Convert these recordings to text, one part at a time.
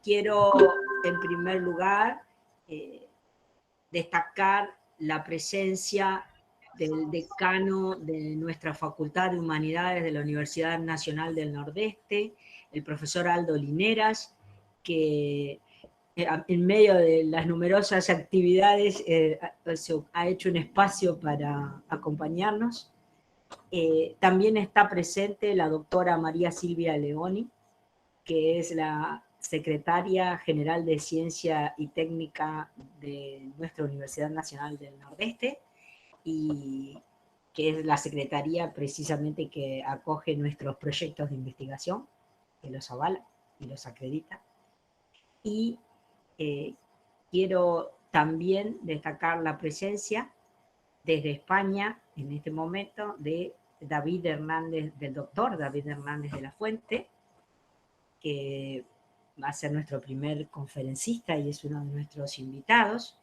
Quiero, en primer lugar, destacar la presencia del decano de nuestra Facultad de Humanidades de la Universidad Nacional del Nordeste, el profesor Aldo Lineras, que en medio de las numerosas actividades ha hecho un espacio para acompañarnos. También está presente la doctora María Silvia Leoni, que es la secretaria general de Ciencia y Técnica de nuestra Universidad Nacional del Nordeste, y que es la secretaría precisamente que acoge nuestros proyectos de investigación, que los avala y los acredita. Y quiero también destacar la presencia desde España, en este momento, de David Hernández, del doctor David Hernández de la Fuente, que va a ser nuestro primer conferencista y es uno de nuestros invitados,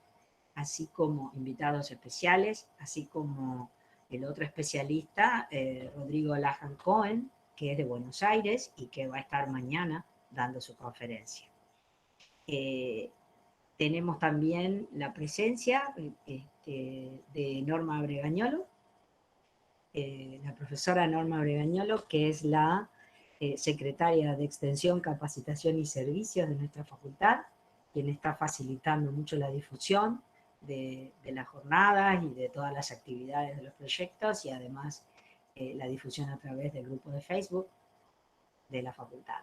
así como invitados especiales, así como el otro especialista, Rodrigo Lajan Cohen, que es de Buenos Aires y que va a estar mañana dando su conferencia. Tenemos también la presencia de Norma Bregañolo, la profesora Norma Bregañolo, que es la secretaria de Extensión, Capacitación y Servicios de nuestra facultad, quien está facilitando mucho la difusión de las jornadas y de todas las actividades de los proyectos, y además la difusión a través del grupo de Facebook de la facultad.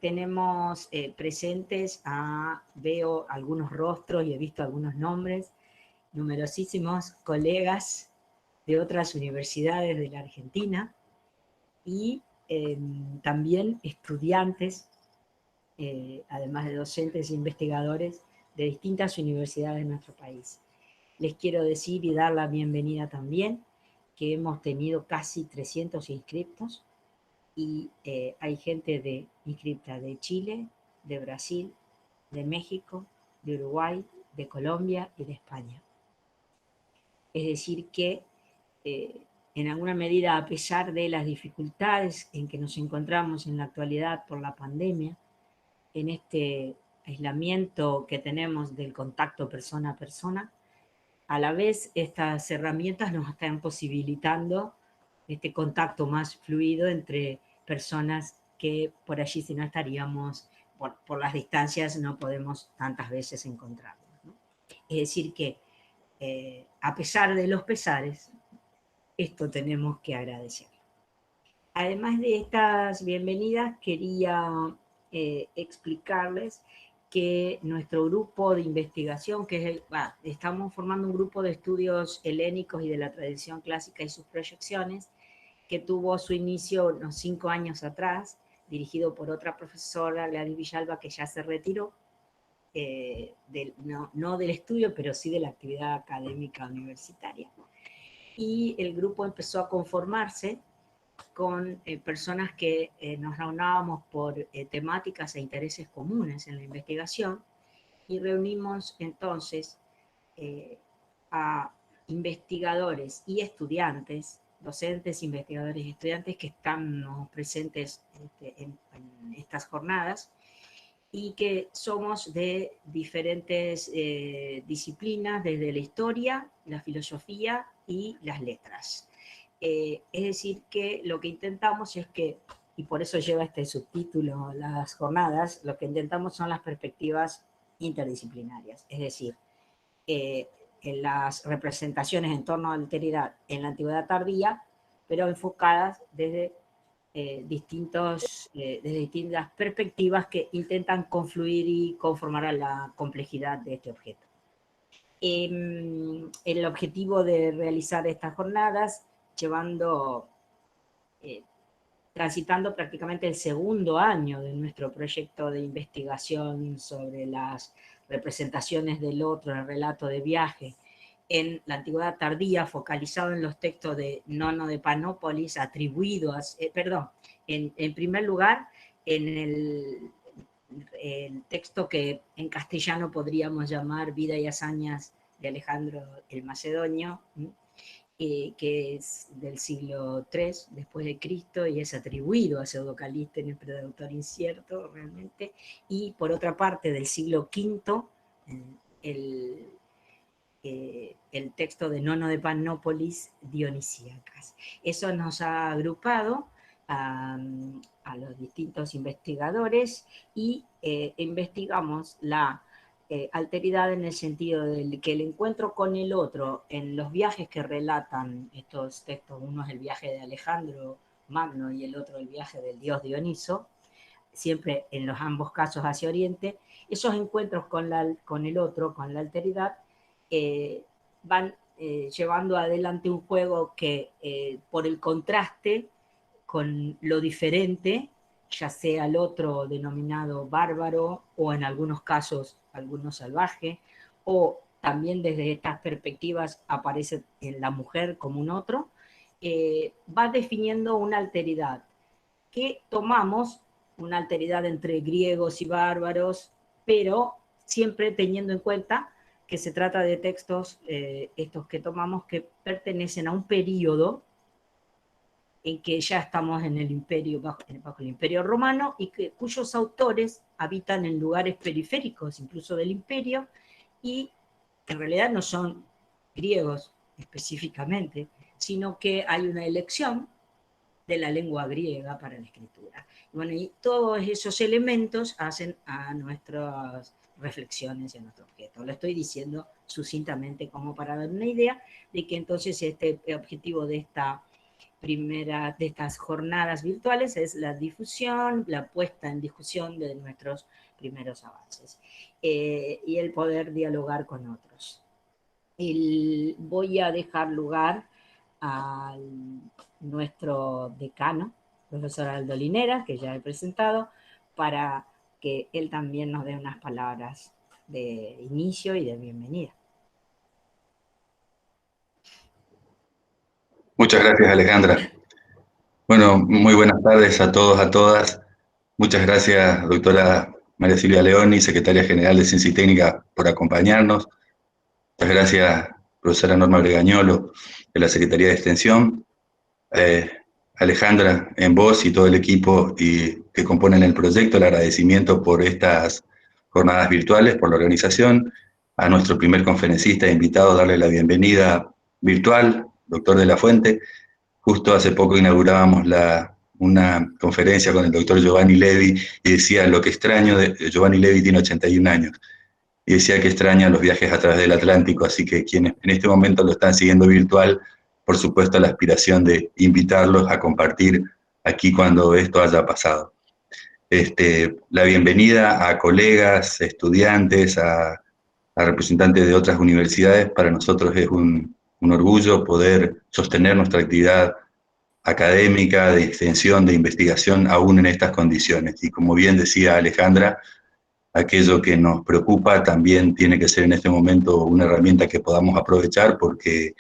Tenemos presentes veo algunos rostros y he visto algunos nombres, numerosísimos colegas de otras universidades de la Argentina, y también estudiantes, además de docentes e investigadores de distintas universidades de nuestro país. Les quiero decir y dar la bienvenida también, que hemos tenido casi 300 inscriptos, y hay gente inscripta de Chile, de Brasil, de México, de Uruguay, de Colombia y de España. Es decir que en alguna medida, a pesar de las dificultades en que nos encontramos en la actualidad por la pandemia, en este aislamiento que tenemos del contacto persona a persona, a la vez estas herramientas nos están posibilitando este contacto más fluido entre personas que por allí, si no estaríamos, por las distancias, no podemos tantas veces encontrarnos, ¿no? Es decir que a pesar de los pesares, esto tenemos que agradecer. Además de estas bienvenidas, quería explicarles que nuestro grupo de investigación, estamos formando un grupo de estudios helénicos y de la tradición clásica y sus proyecciones, que tuvo su inicio unos 5 años atrás, dirigido por otra profesora, Gladys Villalba, que ya se retiró, no del estudio, pero sí de la actividad académica universitaria. Y el grupo empezó a conformarse con personas que nos reunábamos por temáticas e intereses comunes en la investigación, y reunimos entonces a investigadores y estudiantes, docentes, investigadores y estudiantes que están presentes en estas jornadas, y que somos de diferentes disciplinas, desde la historia, la filosofía y las letras. Es decir, que lo que intentamos es que, y por eso lleva este subtítulo las jornadas, lo que intentamos son las perspectivas interdisciplinarias, es decir, en las representaciones en torno a la alteridad en la antigüedad tardía, pero enfocadas desde distintas perspectivas que intentan confluir y conformar a la complejidad de este objeto. El objetivo de realizar estas jornadas, transitando prácticamente el segundo año de nuestro proyecto de investigación sobre las representaciones del otro, el relato de viaje, en la antigüedad tardía, focalizado en los textos de Nono de Panópolis, atribuidos, en primer lugar, en el texto que en castellano podríamos llamar Vida y Hazañas de Alejandro el Macedonio, que es del siglo III después de Cristo y es atribuido a Pseudo-Calístenes, pero de autor incierto realmente, y por otra parte del siglo V, el texto de Nono de Panópolis, Dionisíacas. Eso nos ha agrupado a los distintos investigadores y investigamos la alteridad en el sentido de que el encuentro con el otro en los viajes que relatan estos textos, uno es el viaje de Alejandro Magno y el otro el viaje del dios Dioniso, siempre en los ambos casos hacia Oriente, esos encuentros con el otro, con la alteridad, van llevando adelante un juego que por el contraste con lo diferente, ya sea el otro denominado bárbaro o en algunos casos alguno salvaje, o también desde estas perspectivas aparece en la mujer como un otro, va definiendo una alteridad que tomamos, una alteridad entre griegos y bárbaros, pero siempre teniendo en cuenta que se trata de textos, estos que tomamos, que pertenecen a un periodo en que ya estamos en el imperio, bajo el imperio romano, y cuyos autores habitan en lugares periféricos incluso del imperio, y en realidad no son griegos específicamente, sino que hay una elección de la lengua griega para la escritura. Bueno, y todos esos elementos hacen a nuestras reflexiones y a nuestro objeto. Lo estoy diciendo sucintamente como para dar una idea de que entonces este objetivo de estas jornadas virtuales es la difusión, la puesta en discusión de nuestros primeros avances y el poder dialogar con otros. Voy a dejar lugar a nuestro decano, profesor Aldo Linera, que ya he presentado, para que él también nos dé unas palabras de inicio y de bienvenida. Muchas gracias, Alejandra. Bueno, muy buenas tardes a todos, a todas. Muchas gracias, doctora María Silvia Leoni, secretaria general de Ciencia y Técnica, por acompañarnos. Muchas gracias, profesora Norma Bregañolo, de la Secretaría de Extensión. Alejandra, en vos y todo el equipo que componen el proyecto, el agradecimiento por estas jornadas virtuales, por la organización. A nuestro primer conferencista e invitado, darle la bienvenida virtual, doctor de la Fuente. Justo hace poco inaugurábamos una conferencia con el doctor Giovanni Levi y decía lo que extraño, Giovanni Levi tiene 81 años, y decía que extraña los viajes a través del Atlántico, así que quienes en este momento lo están siguiendo virtual, por supuesto la aspiración de invitarlos a compartir aquí cuando esto haya pasado. La bienvenida a colegas, estudiantes, a representantes de otras universidades, para nosotros es un orgullo poder sostener nuestra actividad académica, de extensión, de investigación, aún en estas condiciones. Y como bien decía Alejandra, aquello que nos preocupa también tiene que ser en este momento una herramienta que podamos aprovechar, porque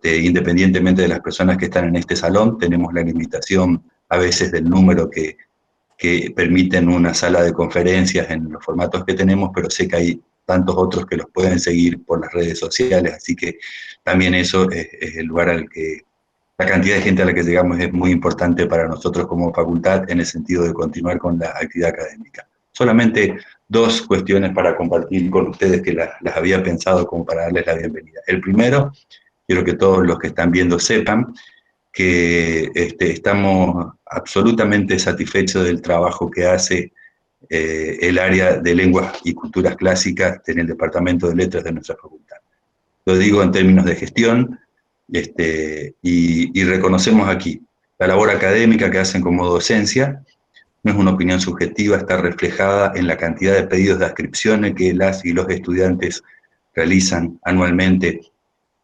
independientemente de las personas que están en este salón, tenemos la limitación a veces del número que permiten una sala de conferencias en los formatos que tenemos, pero sé que hay tantos otros que los pueden seguir por las redes sociales, así que también eso es el lugar al que la cantidad de gente a la que llegamos es muy importante para nosotros como facultad en el sentido de continuar con la actividad académica. Solamente dos cuestiones para compartir con ustedes que las había pensado como para darles la bienvenida. El primero, quiero que todos los que están viendo sepan que estamos absolutamente satisfechos del trabajo que hace el área de lenguas y culturas clásicas en el Departamento de Letras de nuestra facultad. Lo digo en términos de gestión, y reconocemos aquí la labor académica que hacen como docencia. No es una opinión subjetiva, está reflejada en la cantidad de pedidos de adscripciones que las y los estudiantes realizan anualmente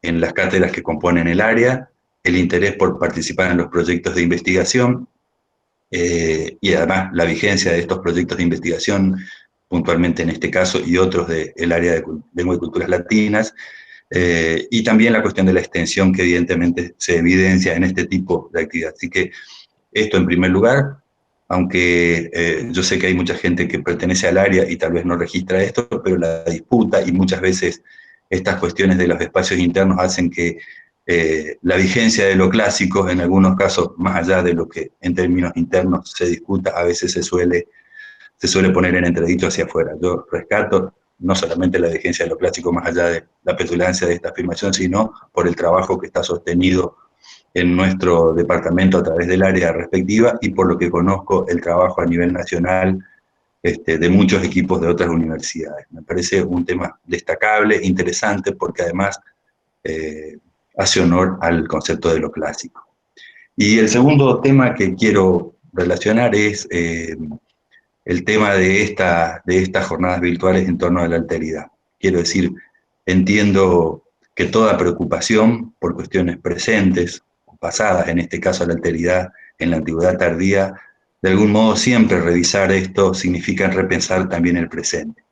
en las cátedras que componen el área, el interés por participar en los proyectos de investigación, y además la vigencia de estos proyectos de investigación, puntualmente en este caso, y otros del área de lengua y culturas latinas, y también la cuestión de la extensión que evidentemente se evidencia en este tipo de actividad. Así que esto en primer lugar, aunque yo sé que hay mucha gente que pertenece al área y tal vez no registra esto, pero la disputa y muchas veces estas cuestiones de los espacios internos hacen que la vigencia de lo clásico, en algunos casos, más allá de lo que en términos internos se discuta, a veces se suele poner en entredicho hacia afuera. Yo rescato no solamente la vigencia de lo clásico, más allá de la petulancia de esta afirmación, sino por el trabajo que está sostenido en nuestro departamento a través del área respectiva y por lo que conozco el trabajo a nivel nacional de muchos equipos de otras universidades. Me parece un tema destacable, interesante, porque además hace honor al concepto de lo clásico. Y el segundo tema que quiero relacionar es el tema de estas jornadas virtuales en torno a la alteridad. Quiero decir, entiendo que toda preocupación por cuestiones presentes, pasadas, en este caso la alteridad en la antigüedad tardía, de algún modo siempre revisar esto significa repensar también el presente.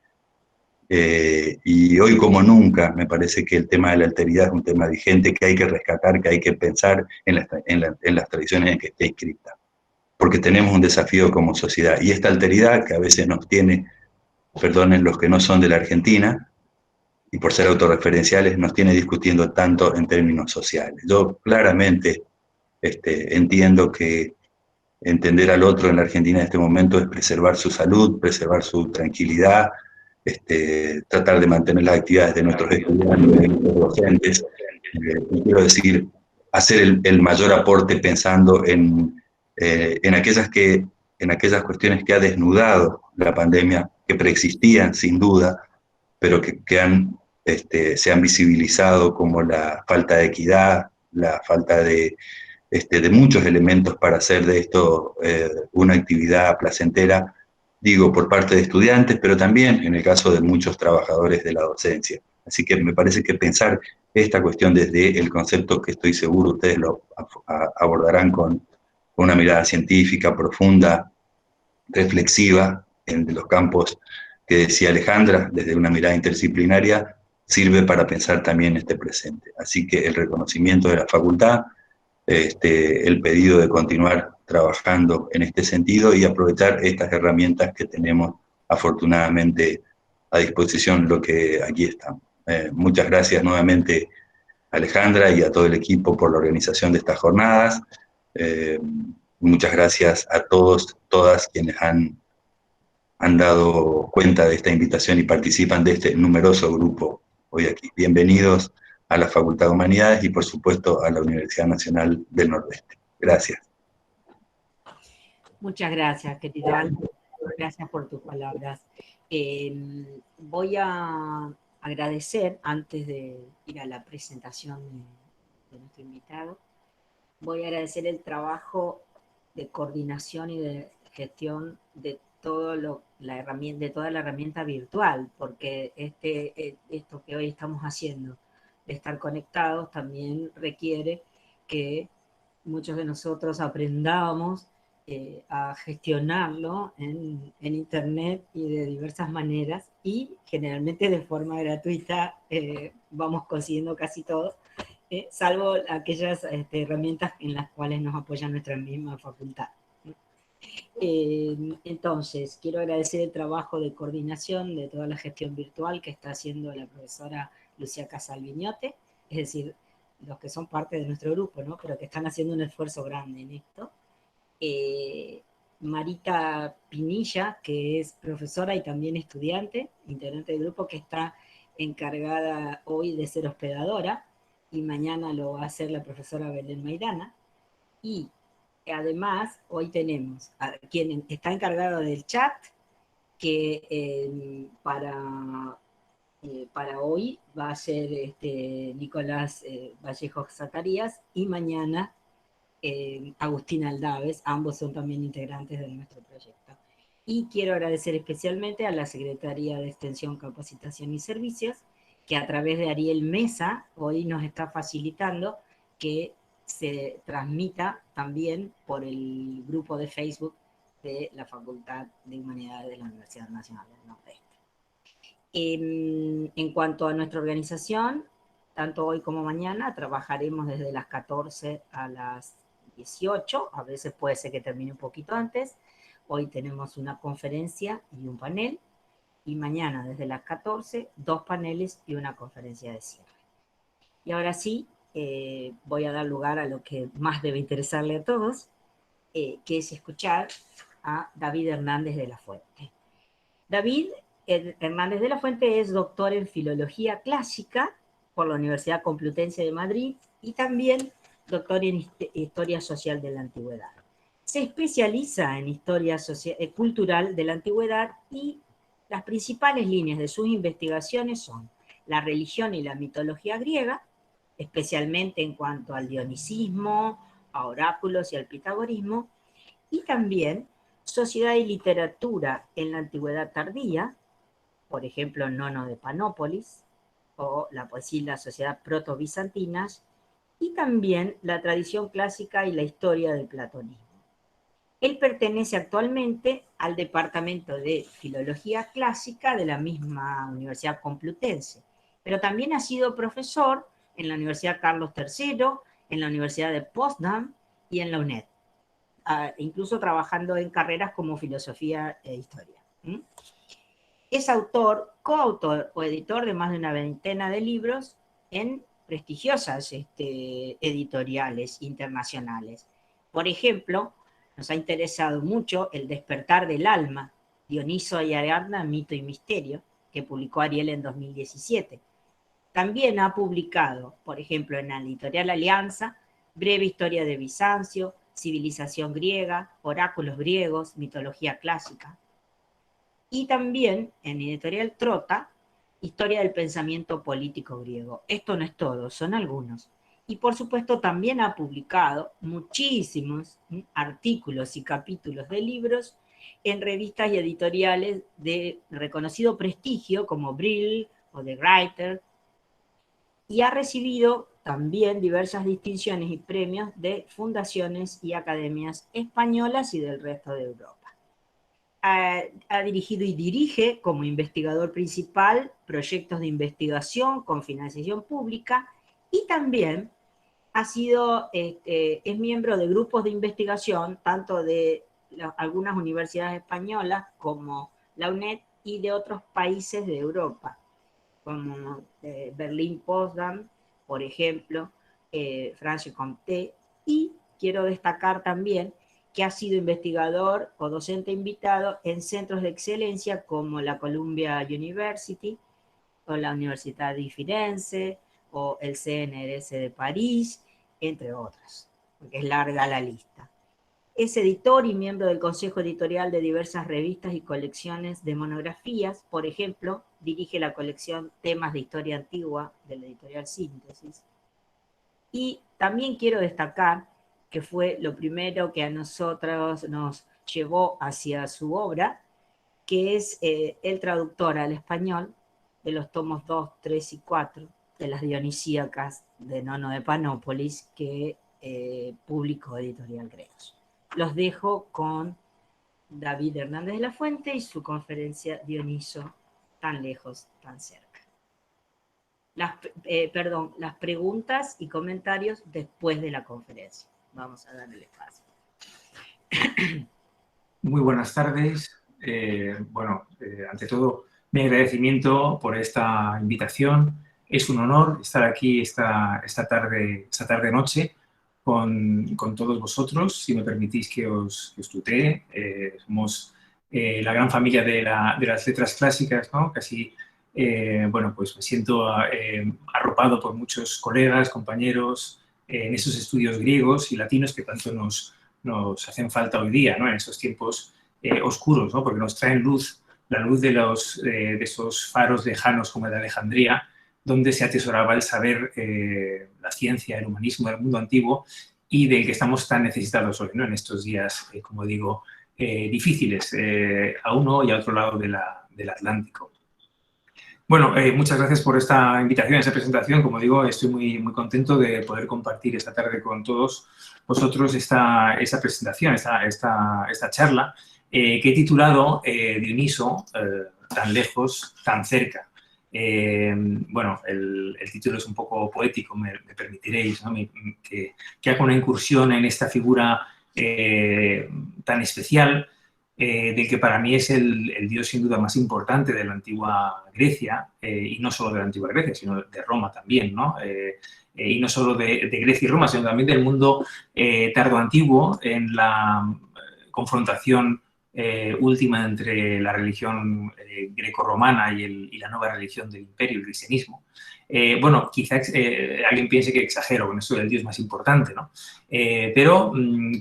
Y hoy como nunca me parece que el tema de la alteridad es un tema vigente que hay que rescatar, que hay que pensar en las tradiciones en que esté inscrita, porque tenemos un desafío como sociedad. Y esta alteridad que a veces nos tiene, perdonen los que no son de la Argentina, y por ser autorreferenciales, nos tiene discutiendo tanto en términos sociales. Yo claramente entiendo que entender al otro en la Argentina en este momento es preservar su salud, preservar su tranquilidad, tratar de mantener las actividades de nuestros estudiantes, de nuestros docentes, y quiero decir, hacer el mayor aporte pensando en aquellas cuestiones que ha desnudado la pandemia, que preexistían sin duda, pero se han visibilizado, como la falta de equidad, la falta de muchos elementos para hacer de esto una actividad placentera, digo, por parte de estudiantes, pero también en el caso de muchos trabajadores de la docencia. Así que me parece que pensar esta cuestión desde el concepto que estoy seguro ustedes lo abordarán con una mirada científica, profunda, reflexiva, en los campos que decía Alejandra, desde una mirada interdisciplinaria, sirve para pensar también este presente. Así que el reconocimiento de la facultad, el pedido de continuar trabajando en este sentido y aprovechar estas herramientas que tenemos afortunadamente a disposición, lo que aquí estamos. Muchas gracias nuevamente, Alejandra, y a todo el equipo por la organización de estas jornadas. Muchas gracias a todos, todas quienes han dado cuenta de esta invitación y participan de este numeroso grupo hoy aquí. Bienvenidos a la Facultad de Humanidades y, por supuesto, a la Universidad Nacional del Nordeste. Gracias. Muchas gracias, querido Ángel. Gracias por tus palabras. Voy a agradecer, antes de ir a la presentación de nuestro invitado, voy a agradecer el trabajo de coordinación y de gestión de toda la herramienta virtual, porque esto que hoy estamos haciendo, de estar conectados, también requiere que muchos de nosotros aprendamos a gestionarlo en Internet y de diversas maneras, y generalmente de forma gratuita vamos consiguiendo casi todo, salvo aquellas herramientas en las cuales nos apoya nuestra misma facultad. Entonces, quiero agradecer el trabajo de coordinación de toda la gestión virtual que está haciendo la profesora Lucía Casalviñote, es decir, los que son parte de nuestro grupo, ¿no? Pero que están haciendo un esfuerzo grande en esto. Marita Pinilla, que es profesora y también estudiante, integrante del grupo, que está encargada hoy de ser hospedadora, y mañana lo va a hacer la profesora Belén Maidana. Y además, hoy tenemos a quien está encargado del chat, que para hoy va a ser Nicolás Vallejo Zacarías, y mañana Agustín Aldaves, ambos son también integrantes de nuestro proyecto. Y quiero agradecer especialmente a la Secretaría de Extensión, Capacitación y Servicios, que a través de Ariel Mesa hoy nos está facilitando que se transmita también por el grupo de Facebook de la Facultad de Humanidades de la Universidad Nacional del Nordeste. En cuanto a nuestra organización, tanto hoy como mañana trabajaremos desde las 14 a las 18, a veces puede ser que termine un poquito antes. Hoy tenemos una conferencia y un panel, y mañana desde las 14, 2 paneles y una conferencia de cierre. Y ahora sí, voy a dar lugar a lo que más debe interesarle a todos, que es escuchar a David Hernández de la Fuente. David Hernández de la Fuente es doctor en Filología Clásica por la Universidad Complutense de Madrid y también doctor en Historia Social de la Antigüedad. Se especializa en Historia Cultural de la Antigüedad y las principales líneas de sus investigaciones son la religión y la mitología griega, especialmente en cuanto al dionicismo, a oráculos y al pitagorismo, y también sociedad y literatura en la antigüedad tardía, por ejemplo, Nono de Panópolis, o la poesía y la sociedad proto-bizantinas, y también la tradición clásica y la historia del platonismo. Él pertenece actualmente al Departamento de Filología Clásica de la misma Universidad Complutense, pero también ha sido profesor en la Universidad Carlos III, en la Universidad de Potsdam y en la UNED, incluso trabajando en carreras como filosofía e historia. Es autor, coautor o editor de más de una veintena de libros en prestigiosas editoriales internacionales. Por ejemplo, nos ha interesado mucho El despertar del alma, Dioniso y Ariadna, mito y misterio, que publicó Ariel en 2017. También ha publicado, por ejemplo, en la editorial Alianza, Breve historia de Bizancio, Civilización griega, Oráculos griegos, Mitología clásica. Y también en editorial Trota, Historia del pensamiento político griego. Esto no es todo, son algunos. Y por supuesto también ha publicado muchísimos artículos y capítulos de libros en revistas y editoriales de reconocido prestigio como Brill o The Writer, y ha recibido también diversas distinciones y premios de fundaciones y academias españolas y del resto de Europa. Ha dirigido y dirige como investigador principal proyectos de investigación con financiación pública y también es miembro de grupos de investigación, tanto de algunas universidades españolas como la UNED y de otros países de Europa, como Berlín Potsdam, por ejemplo, Francia Comté, y quiero destacar también que ha sido investigador o docente invitado en centros de excelencia como la Columbia University, o la Universidad de Firenze, o el CNRS de París, entre otros, porque es larga la lista. Es editor y miembro del consejo editorial de diversas revistas y colecciones de monografías. Por ejemplo, dirige la colección Temas de Historia Antigua de la editorial Síntesis. Y también quiero destacar que fue lo primero que a nosotros nos llevó hacia su obra, que es el traductor al español de los tomos 2, 3 y 4 de las Dionisíacas de Nono de Panópolis, que publicó Editorial Gredos. Los dejo con David Hernández de la Fuente y su conferencia Dioniso, tan lejos, tan cerca. Las preguntas y comentarios después de la conferencia. Vamos a darle espacio. Muy buenas tardes. Ante todo, mi agradecimiento por esta invitación. Es un honor estar aquí esta tarde-noche con todos vosotros. Si me permitís que os tutee, somos la gran familia de las letras clásicas, ¿no? Casi, pues me siento arropado por muchos colegas, compañeros en esos estudios griegos y latinos que tanto nos hacen falta hoy día, ¿no? En esos tiempos oscuros, ¿no? Porque nos traen luz, la luz de esos faros lejanos como el de Alejandría, donde se atesoraba el saber, la ciencia, el humanismo del mundo antiguo y del que estamos tan necesitados hoy, ¿no? En estos días, como digo, difíciles a uno y a otro lado del Atlántico. Bueno, muchas gracias por esta invitación, esta presentación. Como digo, estoy muy contento de poder compartir esta tarde con todos vosotros esta presentación, esta charla, que he titulado Dioniso, tan lejos, tan cerca. El título es un poco poético, me permitiréis, ¿no? que haga una incursión en esta figura tan especial, del que para mí es el dios sin duda más importante de la antigua Grecia, y no solo de la antigua Grecia, sino de Roma también, ¿no? Y no solo de Grecia y Roma, sino también del mundo tardoantiguo, en la confrontación última entre la religión grecorromana y la nueva religión del imperio, el cristianismo. Bueno, quizás alguien piense que exagero con esto del dios más importante, ¿no? Pero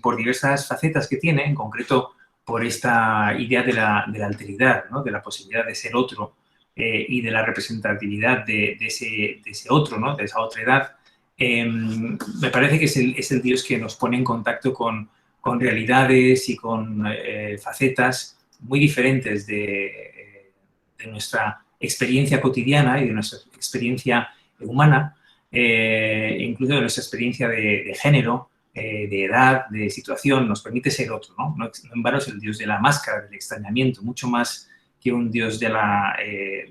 por diversas facetas que tiene, en concreto por esta idea de la alteridad, ¿no? De la posibilidad de ser otro y de la representatividad de ese otro, ¿no? De esa otra edad, me parece que es el dios que nos pone en contacto con realidades y con facetas muy diferentes de nuestra experiencia cotidiana y de nuestra experiencia humana, incluso de nuestra experiencia de género, de edad, de situación, nos permite ser otro, ¿no? No en vano es el dios de la máscara, del extrañamiento, mucho más que un dios de la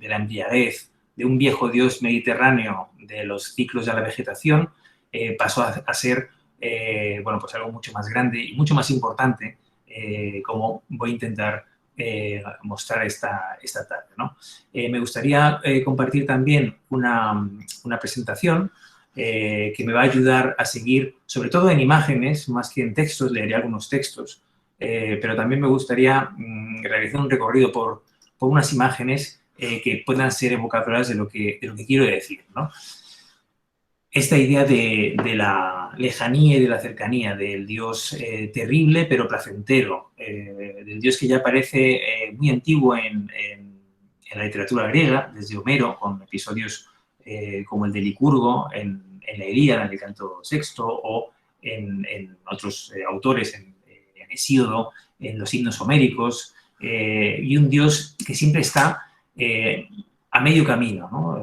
embriaguez, de un viejo dios mediterráneo de los ciclos de la vegetación, pasó a ser bueno, pues algo mucho más grande y mucho más importante, como voy a intentar mostrar esta tarde, ¿no? Me gustaría compartir también una presentación que me va a ayudar a seguir, sobre todo en imágenes, más que en textos, leeré algunos textos, pero también me gustaría realizar un recorrido por unas imágenes que puedan ser evocadoras de lo que quiero decir, ¿no? Esta idea de la lejanía y de la cercanía, del Dios terrible pero placentero, del Dios que ya parece muy antiguo en la literatura griega, desde Homero, con episodios como el de Licurgo, en la Ilíada, en el Canto VI, o en otros autores, en Hesíodo, en los himnos homéricos, y un Dios que siempre está a medio camino, ¿no?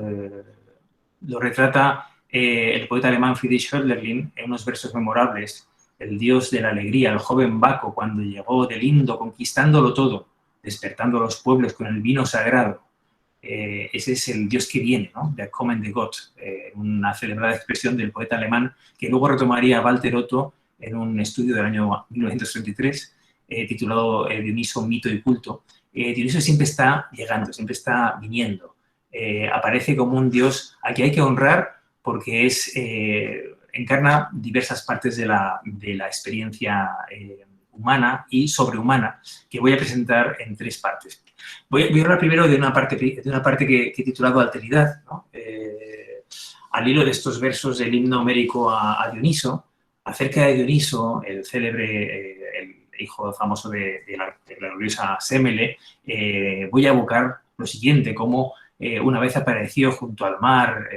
Lo retrata el poeta alemán Friedrich Hölderlin en unos versos memorables: el dios de la alegría, el joven Baco, cuando llegó del Indo, conquistándolo todo, despertando a los pueblos con el vino sagrado. Ese es el dios que viene, ¿no? Der kommende Gott, una celebrada expresión del poeta alemán que luego retomaría Walter Otto en un estudio del año 1933 titulado Dioniso, mito y culto. Dioniso siempre está llegando, siempre está viniendo. Aparece como un dios al que hay que honrar porque encarna diversas partes de la experiencia humana y sobrehumana, que voy a presentar en tres partes. Voy a hablar primero de una parte que he titulado Alteridad, ¿no? Al hilo de estos versos del himno homérico a Dioniso, acerca de Dioniso, el célebre, el hijo famoso de la gloriosa Sémele, voy a evocar lo siguiente: como una vez apareció junto al mar,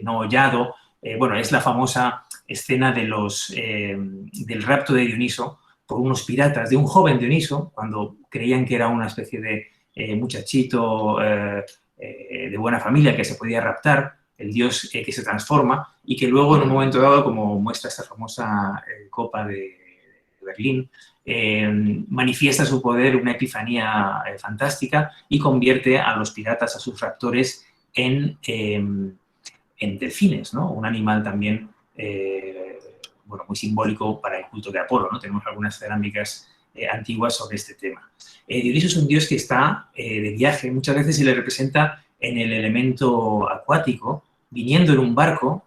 no hollado. Bueno, es la famosa escena del rapto de Dioniso por unos piratas, de un joven Dioniso, cuando creían que era una especie de muchachito de buena familia que se podía raptar, el dios que se transforma y que luego en un momento dado, como muestra esta famosa copa de Berlín, manifiesta su poder, una epifanía fantástica, y convierte a los piratas, a sus raptores, en delfines, ¿no? Un animal también bueno, muy simbólico para el culto de Apolo, ¿no? Tenemos algunas cerámicas antiguas sobre este tema. Dioniso es un dios que está de viaje, muchas veces se le representa en el elemento acuático, viniendo en un barco.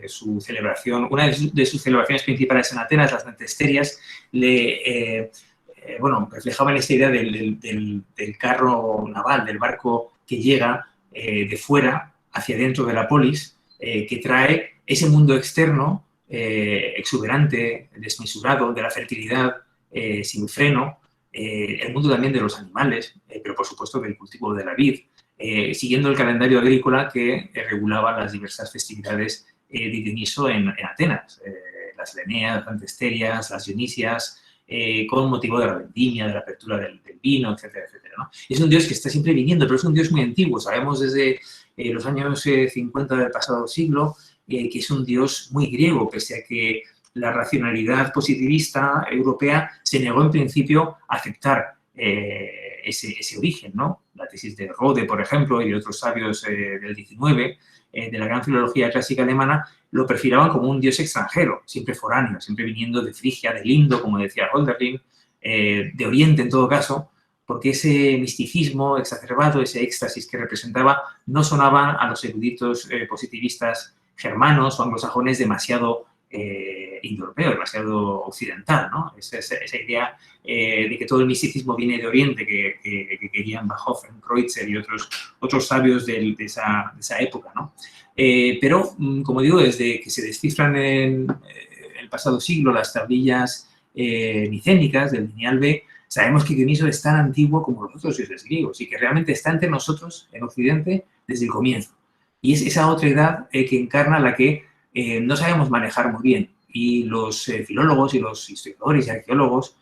Su celebración, una de sus celebraciones principales en Atenas, las Nantesterias, bueno, reflejaban esta idea del carro naval, del barco que llega de fuera hacia dentro de la polis, que trae ese mundo externo exuberante, desmesurado, de la fertilidad sin freno, el mundo también de los animales, pero por supuesto del cultivo de la vid, siguiendo el calendario agrícola que regulaba las diversas festividades de Dioniso en Atenas, las Leneas, las Antesterias, las Dionisias, con motivo de la vendimia, de la apertura del vino, etcétera, etcétera, ¿no? Es un dios que está siempre viniendo, pero es un dios muy antiguo. Sabemos desde los años 50 del pasado siglo que es un dios muy griego, pese a que la racionalidad positivista europea se negó en principio a aceptar ese origen, ¿no? La tesis de Rode, por ejemplo, y de otros sabios del XIX, de la gran filología clásica alemana, lo perfilaban como un dios extranjero, siempre foráneo, siempre viniendo de Frigia, del Indo, como decía Hölderlin, de Oriente en todo caso, porque ese misticismo exacerbado, ese éxtasis que representaba, no sonaba a los eruditos positivistas germanos o anglosajones demasiado indoeuropeo, demasiado occidental, ¿no? Esa idea de que todo el misticismo viene de Oriente, que querían Bachofen, Kreutzer y otros sabios de esa época, ¿no? Pero, como digo, desde que se descifran en el pasado siglo las tablillas micénicas del lineal B, sabemos que Dioniso es tan antiguo como los otros dioses griegos y que realmente está entre nosotros, en Occidente, desde el comienzo. Y es esa otra edad que encarna la que no sabemos manejar muy bien. Y los filólogos y los historiadores y arqueólogos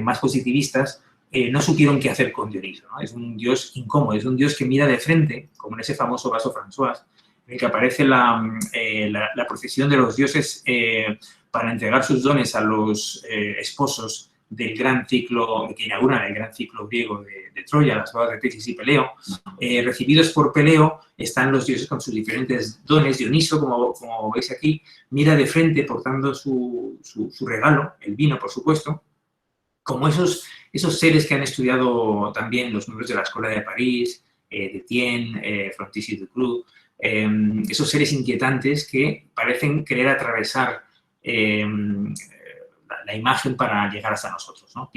más positivistas no supieron qué hacer con Dioniso, ¿no? Es un dios incómodo, es un dios que mira de frente, como en ese famoso vaso François, en el que aparece la procesión de los dioses para entregar sus dones a los esposos del gran ciclo, que inauguran el gran ciclo griego de Troya, las bodas de Tetis y Peleo. Recibidos por Peleo están los dioses con sus diferentes dones. Dioniso, como veis aquí, mira de frente portando su regalo, el vino, por supuesto, como esos seres que han estudiado también los miembros de la Escuela de París, de Etienne, Frontis y Ducreux, esos seres inquietantes que parecen querer atravesar la imagen para llegar hasta nosotros, ¿no?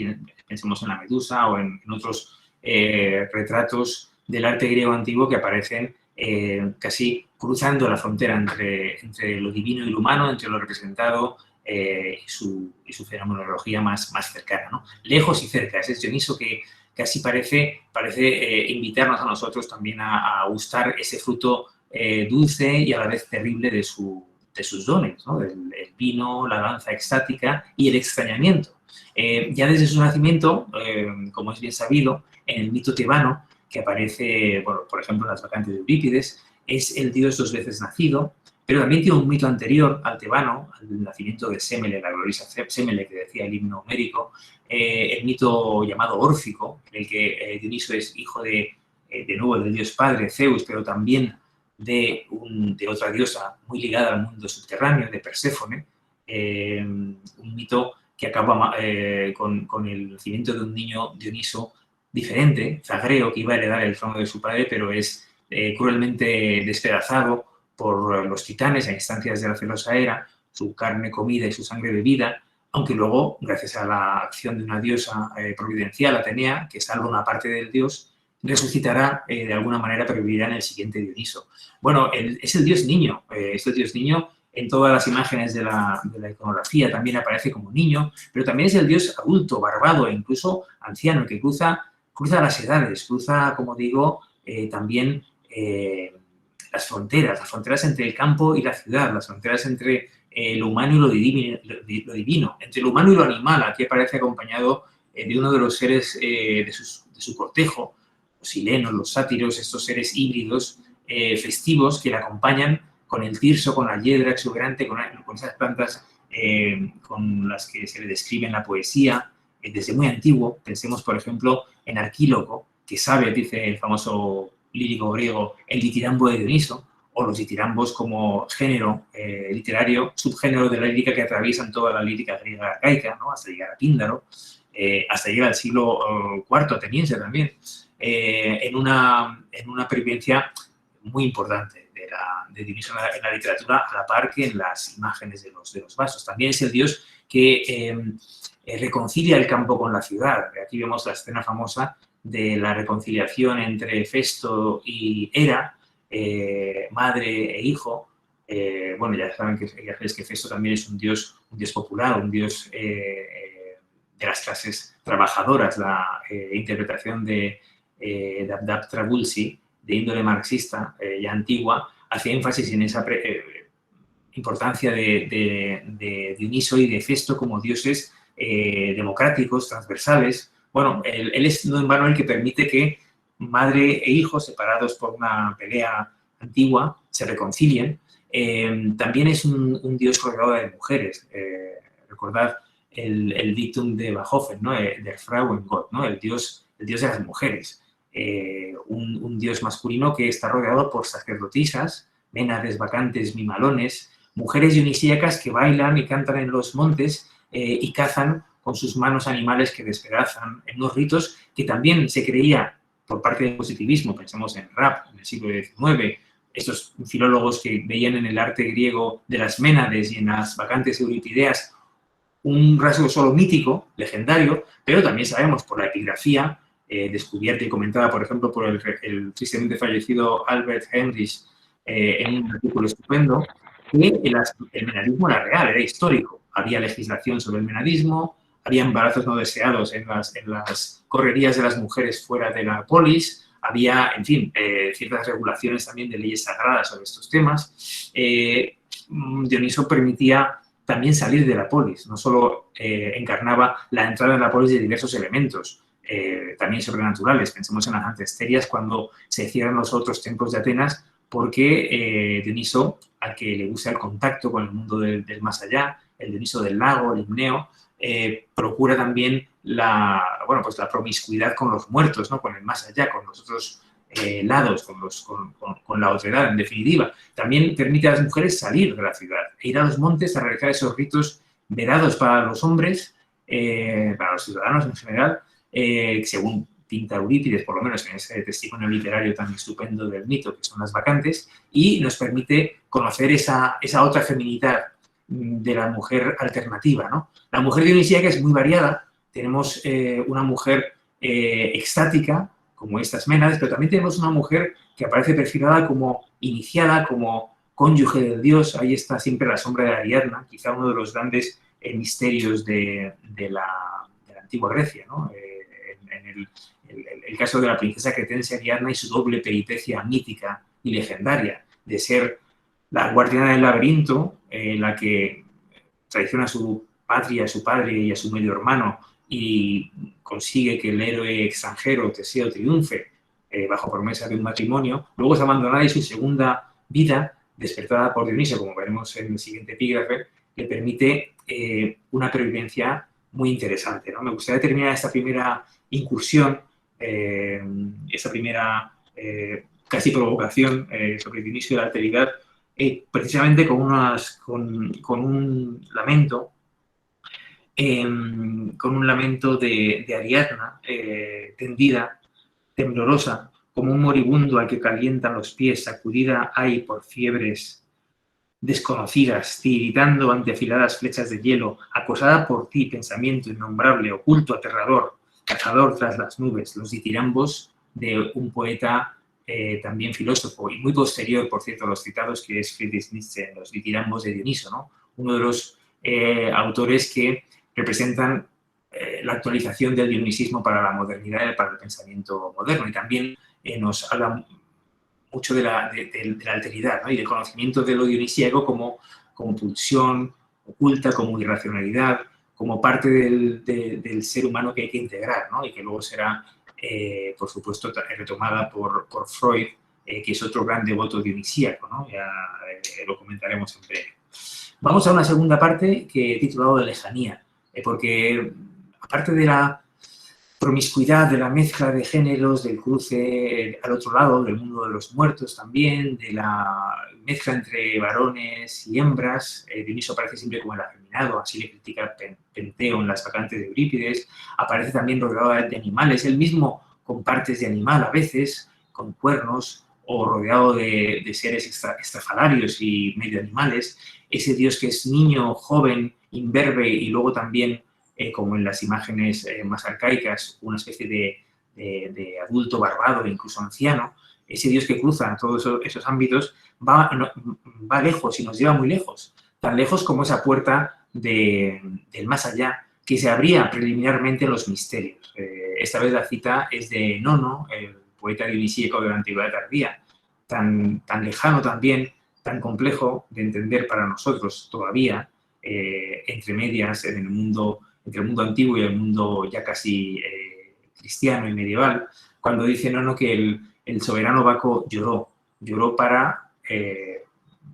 Pensemos en la Medusa o en otros retratos del arte griego antiguo que aparecen casi cruzando la frontera entre lo divino y lo humano, entre lo representado y su fenomenología más cercana, ¿no? Lejos y cerca, ese es Dioniso que casi parece invitarnos a nosotros también a gustar ese fruto dulce y a la vez terrible de sus dones, ¿no? El vino, la danza extática y el extrañamiento. Ya desde su nacimiento, como es bien sabido, en el mito tebano, que aparece, bueno, por ejemplo, en las vacantes de Eurípides, es el dios 2 veces nacido, pero también tiene un mito anterior al tebano, al nacimiento de Semele, la gloriosa Semele que decía el himno homérico, el mito llamado órfico, en el que Dioniso es hijo de nuevo del dios padre, Zeus, pero también de otra diosa muy ligada al mundo subterráneo, de Perséfone, un mito que acaba con el nacimiento de un niño Dioniso diferente, Zagreo, que iba a heredar el trono de su padre, pero es cruelmente despedazado por los titanes a instancias de la celosa Hera, su carne comida y su sangre bebida, aunque luego, gracias a la acción de una diosa providencial, Atenea, que salva una parte del dios, resucitará de alguna manera, pero vivirá en el siguiente Dioniso. Bueno, es el dios niño, en todas las imágenes de la iconografía también aparece como niño, pero también es el dios adulto, barbado e incluso anciano, que cruza las edades, cruza, como digo, también las fronteras entre el campo y la ciudad, las fronteras entre lo humano y lo divino, entre lo humano y lo animal. Aquí aparece acompañado de uno de los seres de su cortejo, los silenos, los sátiros, estos seres híbridos festivos que le acompañan con el tirso, con la hiedra exuberante, con esas plantas con las que se le describe en la poesía desde muy antiguo. Pensemos, por ejemplo, en Arquíloco, que sabe, dice el famoso lírico griego, el ditirambo de Dioniso, o los ditirambos como género literario, subgénero de la lírica que atraviesan toda la lírica griega arcaica, ¿no? Hasta llegar a Píndaro, hasta llegar al siglo IV ateniense también, en una pervivencia muy importante de Dioniso en la literatura, a la par que en las imágenes de los vasos. También es el dios que reconcilia el campo con la ciudad. Aquí vemos la escena famosa de la reconciliación entre Festo y Hera, madre e hijo. Bueno, ya sabéis que Festo también es un dios popular, un dios de las clases trabajadoras. La interpretación de Abdab Trabulsi, de índole marxista, ya antigua, hace énfasis en esa importancia de Dioniso y de Festo como dioses democráticos, transversales. Bueno, él es no en vano el que permite que madre e hijo, separados por una pelea antigua, se reconcilien. También es un dios rodeado de mujeres. Recordad el dictum de Bachofen, ¿no? Der Frauengott, ¿no? El dios de las mujeres. Un dios masculino que está rodeado por sacerdotisas, ménades, bacantes, mimalones, mujeres dionisíacas que bailan y cantan en los montes y cazan con sus manos animales que despedazan, en unos ritos que también se creía por parte del positivismo, pensemos en Rapp en el siglo XIX, estos filólogos que veían en el arte griego de las Ménades y en las bacantes euripideas un rasgo solo mítico, legendario, pero también sabemos por la epigrafía descubierta y comentada, por ejemplo, por el tristemente fallecido Albert Heinrich en un artículo estupendo, que el menadismo era real, era histórico. Había legislación sobre el menadismo, había embarazos no deseados en las correrías de las mujeres fuera de la polis, había, en fin, ciertas regulaciones también de leyes sagradas sobre estos temas. Dioniso permitía también salir de la polis, no solo encarnaba la entrada en la polis de diversos elementos, también sobrenaturales. Pensemos en las antisterias cuando se cierran los otros templos de Atenas, porque Dioniso, al que le gusta el contacto con el mundo del más allá, el Dioniso del lago, el himneo, procura también la promiscuidad con los muertos, ¿no? Con el más allá, con los otros lados, con la otredad, en definitiva. También permite a las mujeres salir de la ciudad e ir a los montes a realizar esos ritos vedados para los hombres, para los ciudadanos en general, según pinta Eurípides, por lo menos en ese testimonio literario tan estupendo del mito, que son las bacantes, y nos permite conocer esa otra feminidad de la mujer alternativa, ¿no? La mujer dionisíaca es muy variada. Tenemos una mujer extática, como estas Ménades, pero también tenemos una mujer que aparece perfilada como iniciada, como cónyuge del dios. Ahí está siempre la sombra de Ariadna, quizá uno de los grandes misterios de la antigua Grecia, ¿no? En el caso de la princesa cretense Ariadna y su doble peripecia mítica y legendaria, de ser la guardiana del laberinto, la que traiciona a su patria, a su padre y a su medio hermano, y consigue que el héroe extranjero, Teseo, triunfe bajo promesa de un matrimonio. Luego es abandonada y su segunda vida, despertada por Dioniso, como veremos en el siguiente epígrafe, le permite una pervivencia muy interesante, ¿no? Me gustaría terminar esta primera incursión, esta primera casi provocación sobre Dionisio y la alteridad, precisamente con un lamento, de Ariadna, tendida, temblorosa, como un moribundo al que calientan los pies, sacudida hay por fiebres desconocidas, tiritando ante afiladas flechas de hielo, acosada por ti, pensamiento innombrable, oculto, aterrador, cazador tras las nubes, los ditirambos de un poeta también filósofo y muy posterior, por cierto, a los citados, que es Friedrich Nietzsche, los ditirambos de Dioniso, ¿no? Uno de los autores que representan la actualización del dionisismo para la modernidad y para el pensamiento moderno. Y también nos habla mucho de la alteridad, ¿no? Y del conocimiento de lo dionisíaco como pulsión oculta, como irracionalidad, como parte del ser humano que hay que integrar, ¿no? Y que luego será, por supuesto, retomada por Freud, que es otro gran devoto dionisíaco, ¿no? Ya lo comentaremos en breve. Vamos a una segunda parte que he titulado de lejanía, porque aparte de la promiscuidad, de la mezcla de géneros, del cruce al otro lado, del mundo de los muertos también, de la mezcla entre varones y hembras, Dioniso aparece siempre como el afeminado, así le critica Penteo en las bacantes de Eurípides, aparece también rodeado de animales, él mismo con partes de animal a veces, con cuernos, o rodeado de seres estrafalarios y medio animales, ese dios que es niño, joven, imberbe y luego también, como en las imágenes más arcaicas, una especie de adulto barbado, incluso anciano, ese dios que cruza todos esos ámbitos va lejos y nos lleva muy lejos, tan lejos como esa puerta del más allá que se abría preliminarmente en los misterios. Esta vez la cita es de Nono, el poeta dionisíaco de la antigüedad tardía, tan lejano también, tan complejo de entender para nosotros todavía, entre medias, entre el mundo antiguo y el mundo ya casi cristiano y medieval, cuando dice Nono que el soberano Baco lloró para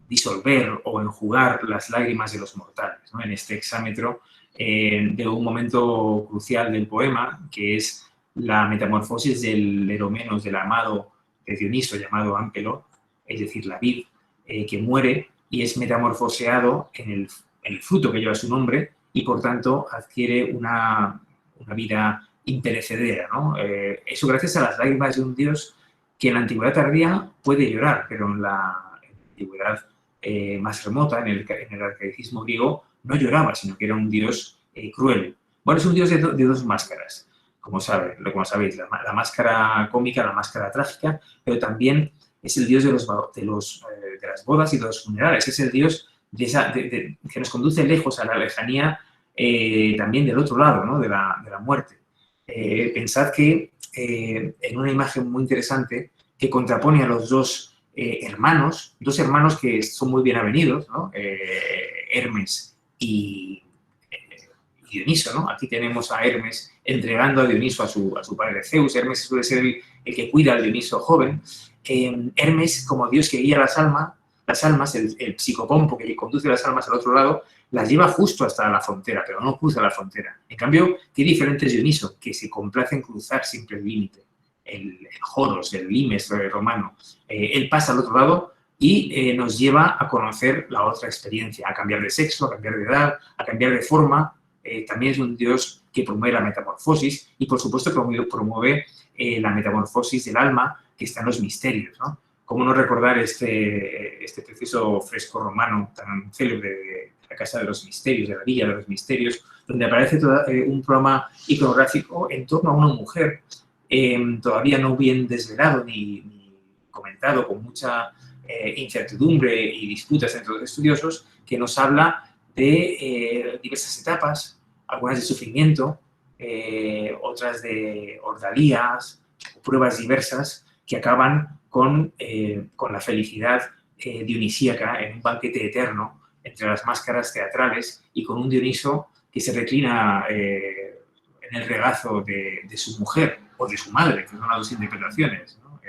disolver o enjugar las lágrimas de los mortales, ¿no? En este hexámetro de un momento crucial del poema, que es la metamorfosis del Eromenos, del amado de Dioniso, llamado Ámpelo, es decir, la vid, que muere y es metamorfoseado en el fruto que lleva su nombre, y por tanto adquiere una vida imperecedera, ¿no? Eso gracias a las lágrimas de un Dios que en la antigüedad tardía puede llorar, pero en la antigüedad más remota, en el arcaicismo griego, no lloraba, sino que era un Dios cruel. Bueno, es un Dios de dos máscaras, como sabéis, la máscara cómica, la máscara trágica, pero también es el Dios de las bodas y de los funerales, es el Dios que nos conduce lejos a la lejanía también del otro lado, ¿no? de la muerte. Pensad que en una imagen muy interesante que contrapone a los dos hermanos que son muy bienavenidos, ¿no? Hermes y Dioniso, ¿no? Aquí tenemos a Hermes entregando a Dioniso a su padre Zeus. Hermes suele ser el que cuida al Dioniso joven. Hermes, como Dios que guía las almas, el psicopompo que conduce las almas al otro lado, las lleva justo hasta la frontera, pero no cruza la frontera. En cambio, qué diferente es Dioniso, que se complace en cruzar siempre el límite. El Joros, el limes romano. Él pasa al otro lado y nos lleva a conocer la otra experiencia, a cambiar de sexo, a cambiar de edad, a cambiar de forma. También es un Dios que promueve la metamorfosis y, por supuesto, promueve la metamorfosis del alma que está en los misterios, ¿no? ¿Cómo no recordar este precioso fresco romano tan célebre de la Casa de los Misterios, de la Villa de los Misterios, donde aparece un programa iconográfico en torno a una mujer todavía no bien desvelado ni comentado, con mucha incertidumbre y disputas entre los estudiosos, que nos habla de diversas etapas, algunas de sufrimiento, otras de ordalías, pruebas diversas que acaban con la felicidad dionisíaca en un banquete eterno entre las máscaras teatrales y con un Dioniso que se reclina en el regazo de su mujer o de su madre, que son las dos interpretaciones, ¿no?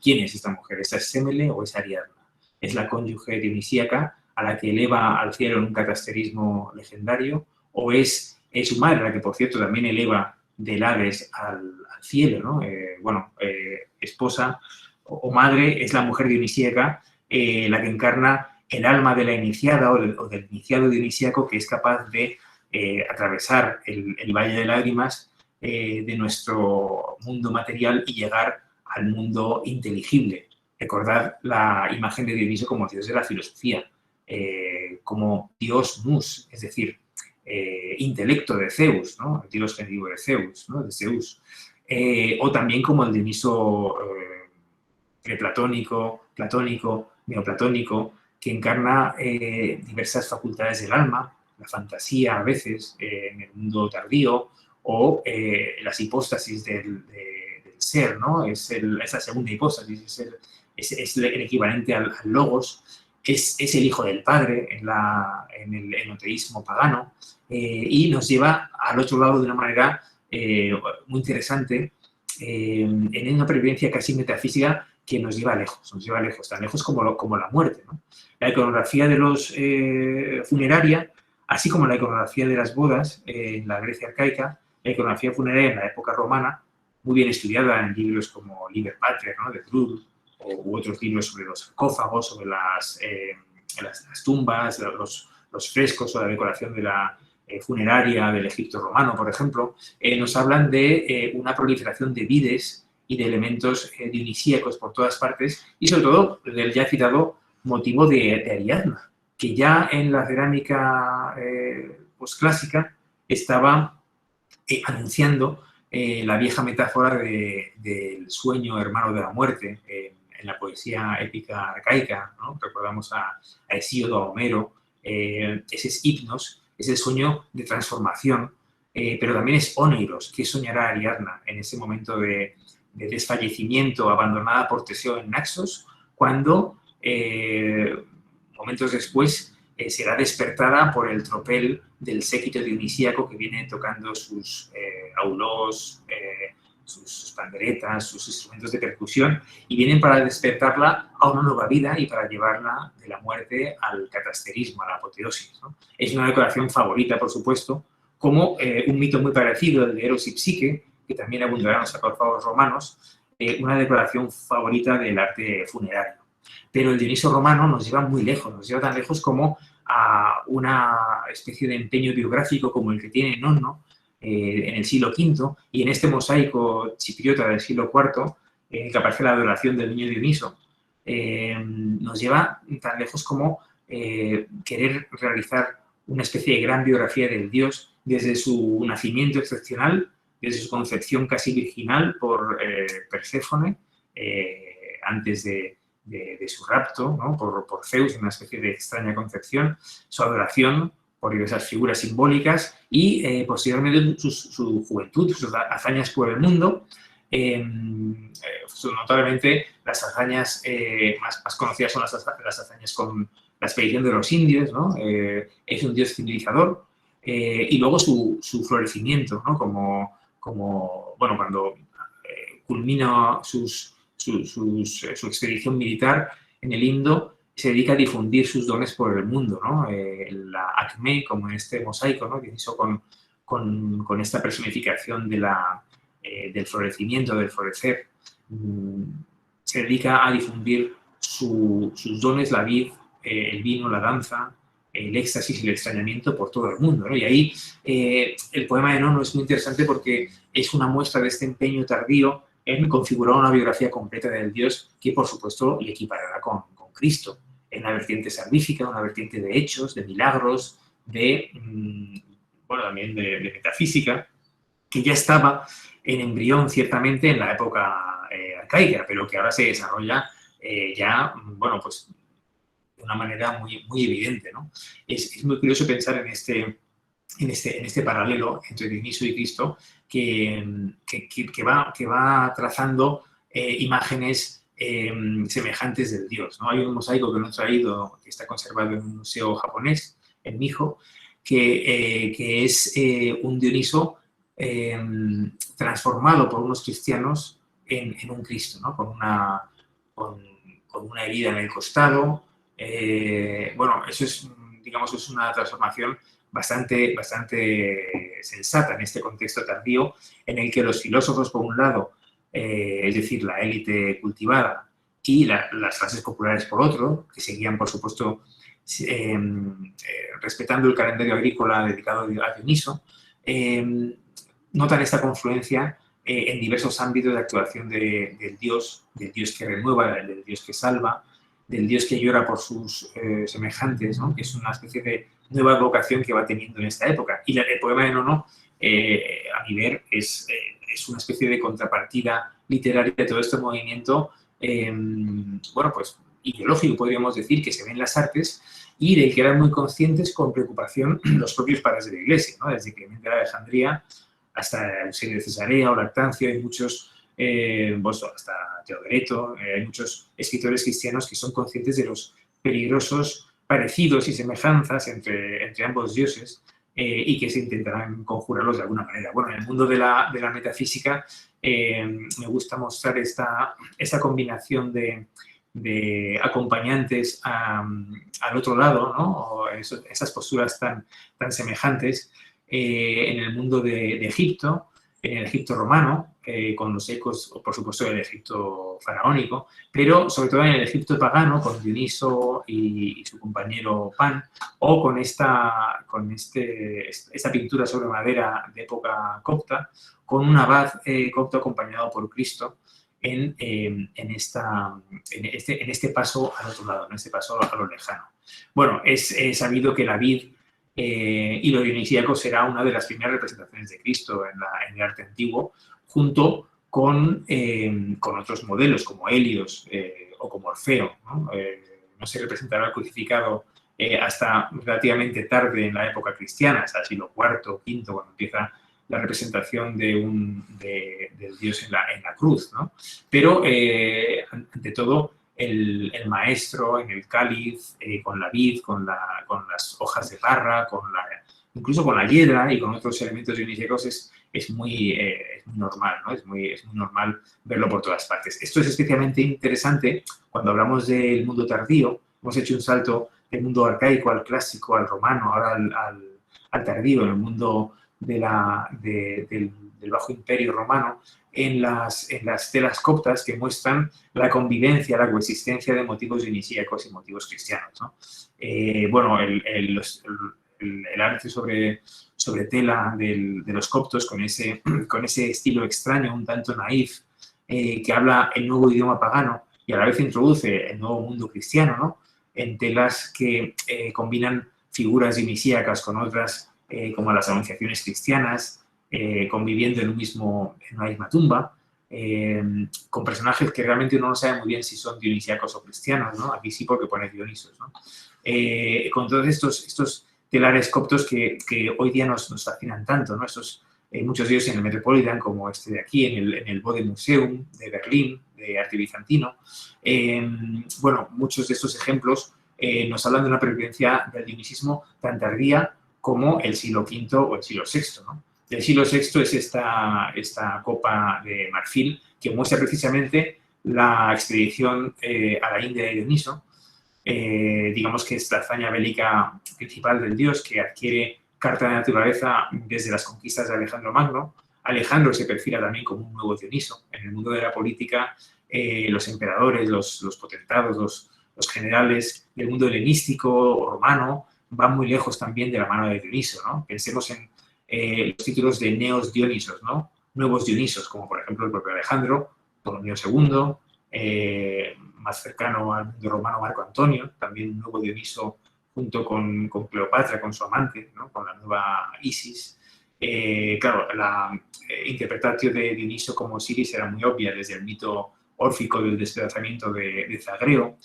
¿Quién es esta mujer? ¿Esta es Semele o es Ariadna? Es la cónyuge dionisíaca a la que eleva al cielo en un catasterismo legendario, o es su madre, la que por cierto también eleva del Hades al cielo, ¿no? Esposa o madre es la mujer dionisíaca, la que encarna el alma de la iniciada o del iniciado dionisíaco, que es capaz de atravesar el valle de lágrimas de nuestro mundo material y llegar al mundo inteligible. Recordad la imagen de Dioniso como Dios de la filosofía, como Dios mus, es decir, intelecto de Zeus, ¿no? El Dios genitivo de Zeus, ¿no? De Zeus. O también como el Dioniso preplatónico, platónico, neoplatónico, que encarna diversas facultades del alma, la fantasía a veces en el mundo tardío, o las hipóstasis del ser, ¿no? Es la segunda hipóstasis, es el equivalente al logos, es el hijo del padre en el enoteísmo pagano, y nos lleva al otro lado de una manera muy interesante, en una pervivencia casi metafísica que nos lleva lejos, tan lejos como la muerte, ¿no? La iconografía de los funeraria, así como la iconografía de las bodas en la Grecia arcaica, la iconografía funeraria en la época romana, muy bien estudiada en libros como Liber Patria, ¿no? De Trud, u otros libros sobre los sarcófagos, sobre las tumbas, los frescos o la decoración de la funeraria del Egipto romano, por ejemplo, nos hablan de una proliferación de vides y de elementos dionisíacos por todas partes, y sobre todo del ya citado motivo de Ariadna, que ya en la cerámica posclásica estaba anunciando la vieja metáfora del sueño hermano de la muerte en la poesía épica arcaica, ¿no? Recordamos a Hesíodo, a Homero, ese es hipnos, es el sueño de transformación, pero también es oneiros, que soñará Ariadna en ese momento de desfallecimiento, abandonada por Teseo en Naxos, cuando momentos después será despertada por el tropel del séquito dionisíaco que viene tocando sus aulos, sus panderetas, sus instrumentos de percusión, y vienen para despertarla a una nueva vida y para llevarla de la muerte al catasterismo, a la apoteosis, ¿no? Es una decoración favorita, por supuesto, como un mito muy parecido al de Eros y Psique, que también abundará en los sarcófagos romanos, una decoración favorita del arte funerario. Pero el Dioniso romano nos lleva muy lejos, nos lleva tan lejos como a una especie de empeño biográfico como el que tiene Nonno en el siglo V, y en este mosaico chipriota del siglo IV, en el que aparece la adoración del niño Dioniso, nos lleva tan lejos como querer realizar una especie de gran biografía del dios desde su nacimiento excepcional, desde su concepción casi virginal por Perséfone, antes de su rapto, ¿no? por Zeus, una especie de extraña concepción, su adoración por diversas figuras simbólicas y posteriormente su juventud, sus hazañas por el mundo, notablemente las hazañas más conocidas son las hazañas con la expedición de los indios, ¿no? Es un dios civilizador, y luego su florecimiento, ¿no? Como bueno, cuando culmina su expedición militar en el Indo, se dedica a difundir sus dones por el mundo, ¿no? La acme, como en este mosaico, ¿no? Que hizo con esta personificación del florecimiento, del florecer, se dedica a difundir sus dones, la vid, el vino, la danza, el éxtasis y el extrañamiento por todo el mundo, ¿no? Y ahí el poema de Nonno es muy interesante porque es una muestra de este empeño tardío en configurar una biografía completa del dios que, por supuesto, le equiparará con Cristo, en una vertiente salvífica, una vertiente de hechos, de milagros, bueno, también de metafísica, que ya estaba en embrión, ciertamente, en la época arcaica, pero que ahora se desarrolla ya, bueno, pues de una manera muy, muy evidente, ¿no? Es muy curioso pensar en este paralelo entre Dioniso y Cristo que va trazando imágenes semejantes del dios, ¿no? Hay un mosaico que no he traído, que está conservado en un museo japonés, en Mijo, que es un Dioniso transformado por unos cristianos en un Cristo, ¿no? Con una herida en el costado. Bueno, eso es, digamos, es una transformación bastante sensata en este contexto tardío, en el que los filósofos, por un lado, es decir, la élite cultivada, y las clases populares, por otro, que seguían, por supuesto, respetando el calendario agrícola dedicado a Dioniso, notan esta confluencia en diversos ámbitos de actuación del Dios que renueva, del Dios que salva, del Dios que llora por sus semejantes, ¿no? Que es una especie de nueva vocación que va teniendo en esta época. Y el poema de Nonno, a mi ver, es una especie de contrapartida literaria de todo este movimiento, bueno, pues ideológico, podríamos decir, que se ve en las artes y del que eran muy conscientes con preocupación los propios padres de la Iglesia, ¿no? Desde Clemente de Alejandría hasta Eusebio de Cesarea o Lactancio, hay muchos, pues hasta Teodoreto, hay muchos escritores cristianos que son conscientes de los peligrosos parecidos y semejanzas entre ambos dioses y que se intentarán conjurarlos de alguna manera. Bueno, en el mundo de la metafísica me gusta mostrar esta combinación de acompañantes al otro lado, ¿no? O esas posturas tan semejantes en el mundo de Egipto, en el Egipto romano, con los ecos, por supuesto, del Egipto faraónico, pero sobre todo en el Egipto pagano, con Dioniso y su compañero Pan, o con esta pintura sobre madera de época copta, con un abad copto acompañado por Cristo en este paso al otro lado, en este paso a lo lejano. Bueno, es sabido que la vid y lo dionisíaco será una de las primeras representaciones de Cristo en el arte antiguo, junto con otros modelos como Helios o como Orfeo, ¿no? No se representará el crucificado hasta relativamente tarde en la época cristiana, hasta el siglo IV o V, cuando empieza la representación del Dios en la cruz, ¿no? Pero, ante todo, el maestro en el cáliz, con la vid, con las hojas de parra, incluso con la hiedra y con otros elementos dionisíacos es muy normal, ¿no? Es muy normal verlo por todas partes. Esto es especialmente interesante cuando hablamos del mundo tardío. Hemos hecho un salto del mundo arcaico al clásico, al romano, ahora al tardío, en el mundo del Bajo Imperio Romano en las telas coptas que muestran la convivencia, la coexistencia de motivos dionisíacos y motivos cristianos, ¿no? Bueno, el arte sobre tela de los coptos con ese estilo extraño, un tanto naif, que habla el nuevo idioma pagano y a la vez introduce el nuevo mundo cristiano, ¿no? En telas que combinan figuras dionisíacas con otras, como las anunciaciones cristianas, conviviendo en una misma tumba, con personajes que realmente uno no sabe muy bien si son dionisíacos o cristianos, ¿no? Aquí sí porque pone Dionisos, ¿no? Con todos estos telares coptos que hoy día nos fascinan tanto, ¿no? Muchos de ellos en el Metropolitan, como este de aquí, en el Bode Museum de Berlín, de arte bizantino. Bueno, muchos de estos ejemplos nos hablan de una pervivencia del dionisismo tan tardía como el siglo V o el siglo VI, ¿no? Del siglo VI es esta copa de marfil que muestra precisamente la expedición a la India de Dioniso. Digamos que es la hazaña bélica principal del dios que adquiere carta de naturaleza desde las conquistas de Alejandro Magno. Alejandro se perfila también como un nuevo Dioniso. En el mundo de la política, los emperadores, los potentados, los generales del mundo helenístico o romano van muy lejos también de la mano de Dioniso, ¿no? Pensemos en los títulos de Neos Dionisos, ¿no? Nuevos Dionisos, como por ejemplo el propio Alejandro, Ptolomeo II, más cercano al mundo romano Marco Antonio, también un nuevo Dioniso junto con Cleopatra, con su amante, ¿no? Con la nueva Isis. Claro, la interpretatio de Dioniso como Osiris era muy obvia desde el mito órfico del despedazamiento de Zagreo.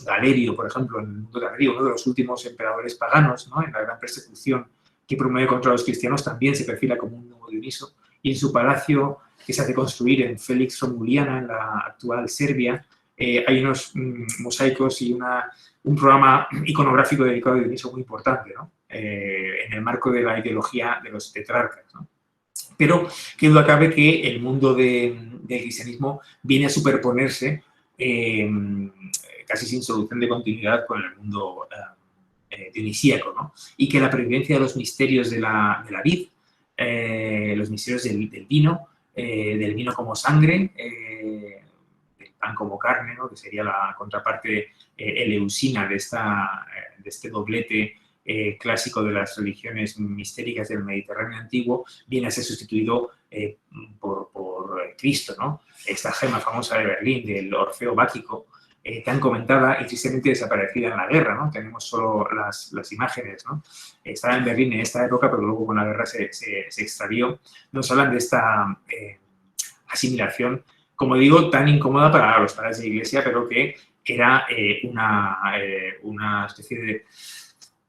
Galerio, por ejemplo, en el mundo tardío, uno de los últimos emperadores paganos, ¿no? En la gran persecución que promueve contra los cristianos, también se perfila como un nuevo Dioniso. Y en su palacio, que se hace construir en Félix Romuliana, en la actual Serbia, hay unos mosaicos y un programa iconográfico dedicado a Dioniso muy importante, ¿no? En el marco de la ideología de los tetrarcas, ¿no? Pero qué duda cabe que el mundo del cristianismo viene a superponerse casi sin solución de continuidad con el mundo dionisíaco, ¿no? Y que la pervivencia de los misterios de la vid, los misterios del vino como sangre, del pan como carne, ¿no? Que sería la contraparte eleusina de este doblete clásico de las religiones mistéricas del Mediterráneo antiguo, viene a ser sustituido por Cristo, ¿no? Esta gema famosa de Berlín, del Orfeo Báquico, tan comentada y tristemente desaparecida en la guerra, ¿no? Tenemos solo las imágenes, ¿no? Estaba en Berlín en esta época, pero luego con la guerra se extravió. Nos hablan de esta asimilación, como digo, tan incómoda para los padres de la Iglesia, pero que era una especie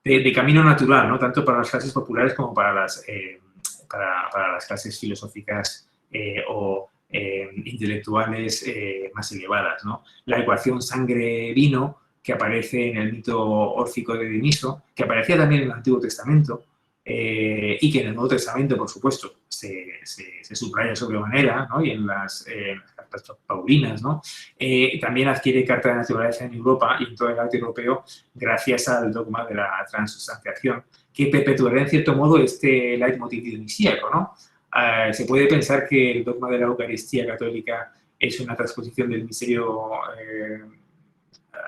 de camino natural, ¿no? Tanto para las clases populares como para las clases filosóficas o intelectuales más elevadas, ¿no? La ecuación sangre-vino, que aparece en el mito órfico de Dioniso, que aparecía también en el Antiguo Testamento, y que en el Nuevo Testamento, por supuesto, se subraya sobremanera, ¿no? Y en las cartas paulinas, ¿no? También adquiere carta de naturaleza en Europa y en todo el arte europeo gracias al dogma de la transustanciación, que perpetuará en cierto modo este leitmotiv dionisíaco, ¿no? Se puede pensar que el dogma de la Eucaristía católica es una transposición del misterio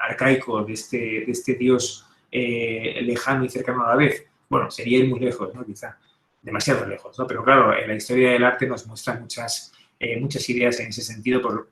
arcaico de este Dios lejano y cercano a la vez. Bueno, sería ir muy lejos, ¿no? Quizá demasiado lejos, ¿no? Pero claro, la historia del arte nos muestra muchas ideas en ese sentido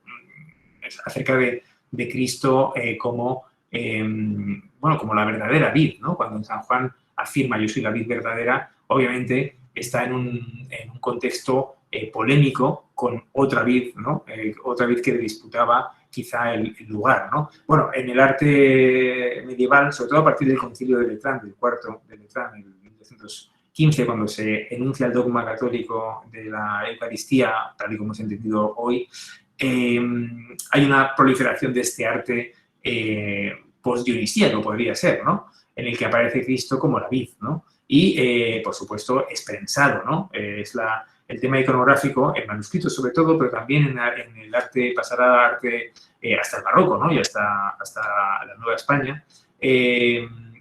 acerca de Cristo como la verdadera vid, ¿no? Cuando San Juan afirma yo soy la vid verdadera, obviamente está en un contexto polémico con otra vid, ¿no? Otra vid que disputaba quizá el lugar, ¿no? Bueno, en el arte medieval, sobre todo a partir del concilio de Letrán, del cuarto de Letrán, en 1215, cuando se enuncia el dogma católico de la Eucaristía, tal y como se ha entendido hoy, hay una proliferación de este arte post-dionisíaco, podría ser, ¿no? En el que aparece Cristo como la vid, ¿no? Y, por supuesto, exprensado, ¿no? Es el tema iconográfico, en manuscritos sobre todo, pero también en el arte, pasará arte hasta el barroco, ¿no? Y hasta la Nueva España.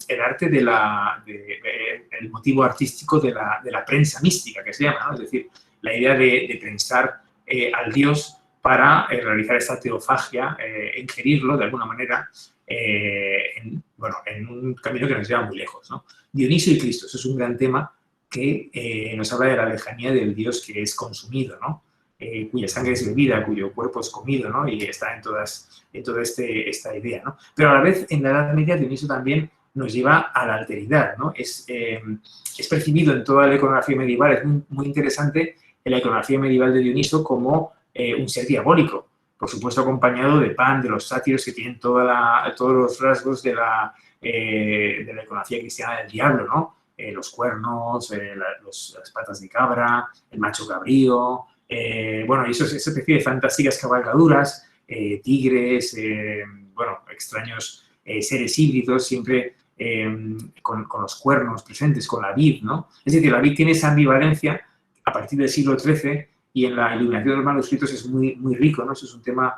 el arte el motivo artístico de la prensa mística, que se llama, ¿no? Es decir, la idea de prensar al dios para realizar esta teofagia, ingerirlo de alguna manera, en un camino que nos lleva muy lejos, ¿no? Dioniso y Cristo, eso es un gran tema que nos habla de la lejanía del dios que es consumido, ¿no? Cuya sangre es bebida, cuyo cuerpo es comido, ¿no? Y está en toda esta idea, ¿no? Pero a la vez, en la Edad Media, Dioniso también nos lleva a la alteridad, ¿no? Es percibido en toda la iconografía medieval, es muy interesante en la iconografía medieval de Dioniso como un ser diabólico, por supuesto acompañado de Pan, de los sátiros que tienen todos los rasgos de la iconografía cristiana del diablo, ¿no? Los cuernos, las patas de cabra, el macho cabrío, bueno, y esa especie de fantásticas cabalgaduras, tigres, bueno, extraños seres híbridos, siempre con los cuernos presentes, con la vid, ¿no? Es decir, la vid tiene esa ambivalencia a partir del siglo XIII y en la iluminación de los manuscritos es muy, muy rico, ¿no? Eso es un tema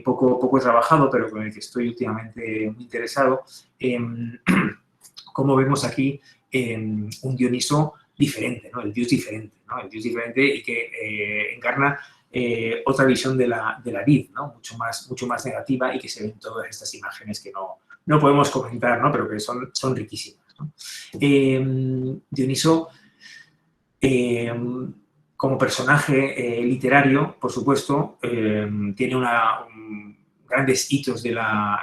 poco trabajado, pero con el que estoy últimamente muy interesado. Como vemos aquí, un Dioniso diferente, ¿no? El dios diferente, ¿no? El dios diferente y que encarna otra visión de la vid, ¿no? Mucho más negativa y que se ven todas estas imágenes que no podemos comentar, ¿no? Pero que son riquísimas, ¿no? Dioniso, como personaje literario, por supuesto, tiene grandes hitos de la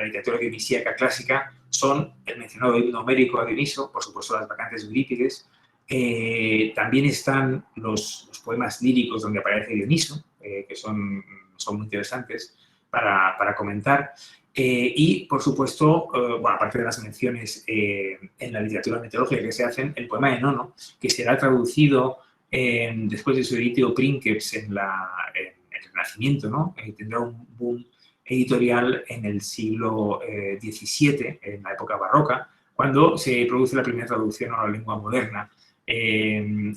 literatura dionisíaca clásica. Son el mencionado himno homérico a Dioniso, por supuesto las Bacantes de Eurípides. También están los poemas líricos donde aparece Dioniso, que son muy interesantes para comentar. Y, por supuesto, bueno, aparte de las menciones en la literatura mitológica que se hacen, el poema de Nono, que será traducido después de su editio Princeps en el Renacimiento, ¿no? Tendrá un boom editorial en el siglo XVII, en la época barroca, cuando se produce la primera traducción a la lengua moderna.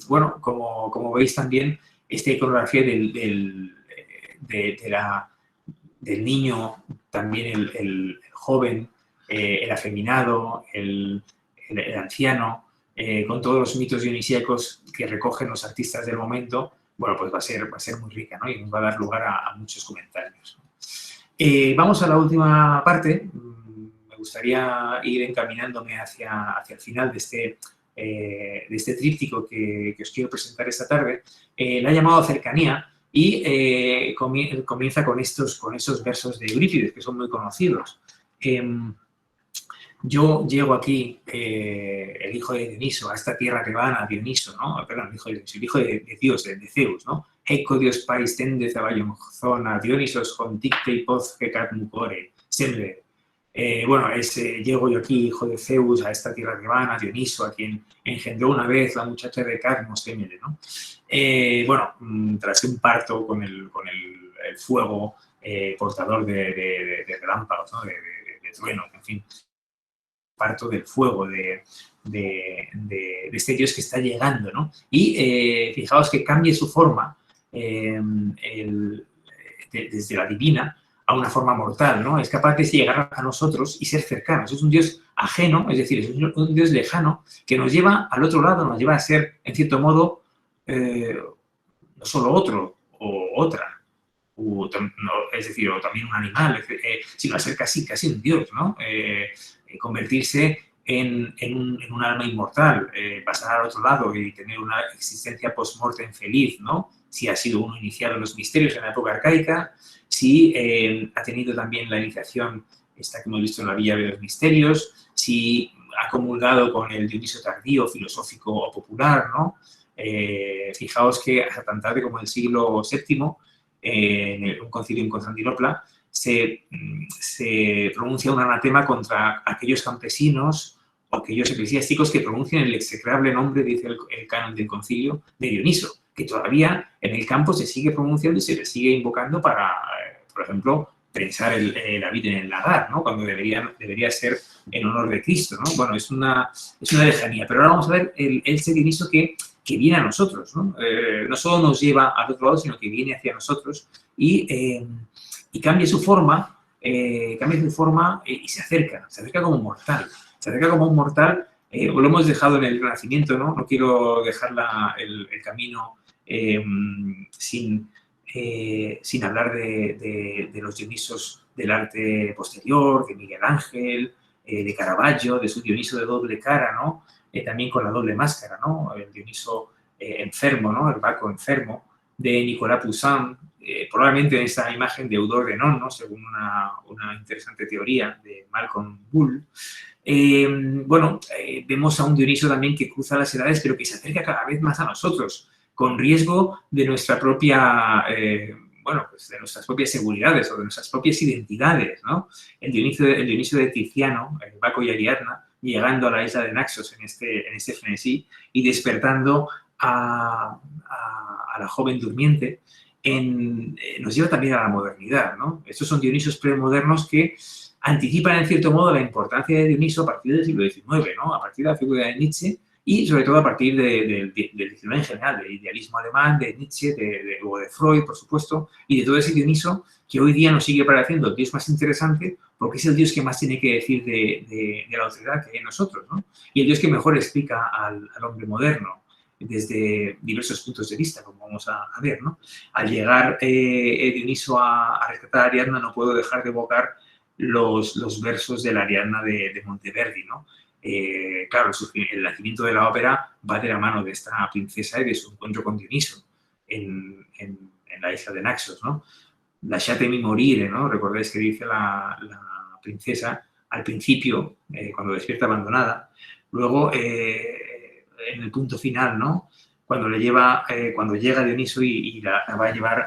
Bueno, como veis también, esta iconografía del niño, también el joven, el afeminado, el anciano, con todos los mitos dionisíacos que recogen los artistas del momento, bueno, pues va a ser muy rica, ¿no? Y nos va a dar lugar a muchos comentarios, ¿no? Vamos a la última parte. Me gustaría ir encaminándome hacia el final de este tríptico que os quiero presentar esta tarde. La he llamado Cercanía y comienza con esos versos de Eurípides, que son muy conocidos. Yo llego aquí, el hijo de Dioniso, a esta tierra tebana, Dioniso, ¿no? Perdón, el hijo de Dioniso, el hijo de Dios, de Zeus, ¿no? Eco Dios pais tende zaballon zona, Dionisos conticte y poz que cat mucore, sembre. Bueno, llego yo aquí, hijo de Zeus, a esta tierra tebana, Dioniso, a quien engendró una vez la muchacha de Cadmos, Sembre, ¿no? Bueno, tras un parto con el fuego portador de relámpagos, ¿no? de truenos, en fin. Parto del fuego de este dios que está llegando, ¿no? Y fijaos que cambie su forma desde la divina a una forma mortal, ¿no? Es capaz de llegar a nosotros y ser cercanos. Es un dios ajeno, es decir, es un dios lejano que nos lleva al otro lado, nos lleva a ser, en cierto modo, no solo otro o otra, es decir, o también un animal, sino a ser casi un dios, ¿no? Convertirse en un alma inmortal, pasar al otro lado y tener una existencia post-mortem feliz, ¿no? Si ha sido uno iniciado en los misterios en la época arcaica, si ha tenido también la iniciación, esta que hemos visto en la Villa de los Misterios, si ha comulgado con el Dioniso tardío, filosófico o popular, ¿no? Fijaos que hasta tan tarde como el siglo VII, en un concilio en Constantinopla, se pronuncia un anatema contra aquellos campesinos o aquellos eclesiásticos que pronuncian el execrable nombre, dice el canon del concilio, de Dioniso, que todavía en el campo se sigue pronunciando y se le sigue invocando para, por ejemplo, prensar la vid en el lagar, ¿no? Cuando debería ser en honor de Cristo, ¿no? Bueno, es una lejanía. Pero ahora vamos a ver ese Dioniso que viene a nosotros, ¿no? No solo nos lleva al otro lado, sino que viene hacia nosotros y cambia su forma cambia su forma y se acerca como un mortal. Se acerca como un mortal, o lo hemos dejado en el Renacimiento, ¿no? No quiero dejar el camino sin hablar de los Dionisos del arte posterior, de Miguel Ángel, de Caravaggio, de su Dioniso de doble cara, ¿no? También con la doble máscara, ¿no? El Dioniso enfermo, ¿no? El Baco enfermo, de Nicolas Poussin, probablemente en esta imagen de Eudore Renan, ¿no? Según una interesante teoría de Malcolm Bull. Vemos a un Dioniso también que cruza las edades, pero que se acerca cada vez más a nosotros, con riesgo de nuestra propia, pues de nuestras propias seguridades o de nuestras propias identidades, ¿no? El Dioniso de Tiziano, el Baco y Ariadna, llegando a la isla de Naxos en este frenesí y despertando a la joven durmiente, nos lleva también a la modernidad, ¿no? Estos son Dionisos premodernos que anticipan, en cierto modo, la importancia de Dioniso a partir del siglo XIX, ¿no? A partir de la figura de Nietzsche y, sobre todo, a partir del XIX en general, del idealismo alemán, de Nietzsche, o de Freud, por supuesto, y de todo ese Dioniso que hoy día nos sigue pareciendo el dios más interesante porque es el dios que más tiene que decir de la autoridad que hay en nosotros, ¿no? Y el dios que mejor explica al hombre moderno desde diversos puntos de vista, como vamos a ver, ¿no? Al llegar Dioniso a rescatar a Ariadna, no puedo dejar de evocar los versos de la Ariadna de Monteverdi, ¿no? Claro, el nacimiento de la ópera va de la mano de esta princesa y de su encuentro con Dioniso en la isla de Naxos, ¿no? Lasciatemi morire, ¿no? Recordáis que dice la princesa al principio, cuando despierta abandonada. Luego, en el punto final, ¿no? Cuando llega Dioniso y la va a llevar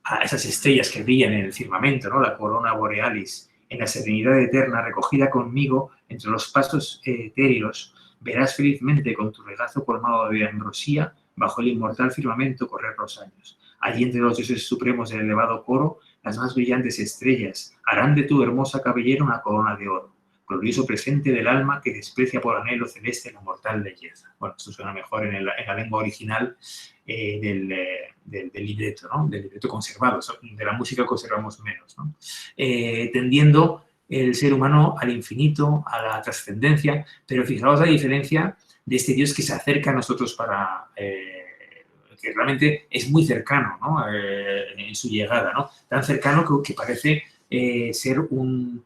a esas estrellas que brillan en el firmamento, ¿no? La corona borealis, en la serenidad eterna, recogida conmigo entre los pasos etéreos, verás felizmente con tu regazo colmado de ambrosía, bajo el inmortal firmamento correr los años. Allí entre los dioses supremos del elevado coro, las más brillantes estrellas harán de tu hermosa cabellera una corona de oro, glorioso presente del alma que desprecia por anhelo celeste la mortal belleza. Bueno, esto suena mejor en la lengua original del libreto, ¿no? Del libreto conservado, de la música conservamos menos, ¿no? Tendiendo el ser humano al infinito, a la trascendencia, pero fijaos la diferencia de este Dios que se acerca a nosotros que realmente es muy cercano, ¿no? En su llegada, ¿no? Tan cercano que parece ser un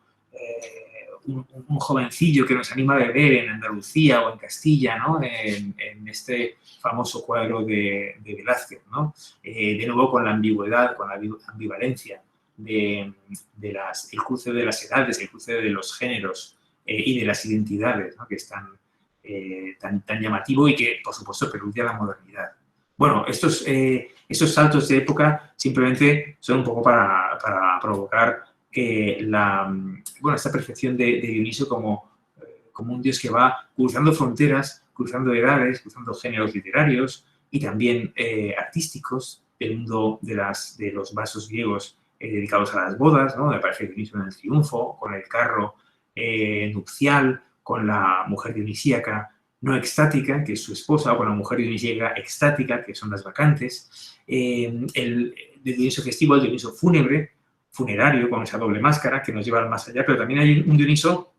jovencillo que nos anima a beber en Andalucía o en Castilla, ¿no? En este famoso cuadro de Velázquez, ¿no? De nuevo con la ambigüedad, con la ambivalencia el cruce de las edades, el cruce de los géneros y de las identidades, ¿no? Que es tan llamativo y que, por supuesto, preludia la modernidad. Bueno, estos saltos de época simplemente son un poco para provocar esta percepción de Dioniso como un dios que va cruzando fronteras, cruzando edades, cruzando géneros literarios y también artísticos del mundo de los vasos griegos dedicados a las bodas, ¿no? Me parece Dioniso en el triunfo, con el carro nupcial, con la mujer dionisíaca no extática, que es su esposa, o con la mujer dionisíaca extática, que son las vacantes, el Dioniso festivo, el Dioniso funerario, con esa doble máscara que nos lleva al más allá, pero también hay un Dioniso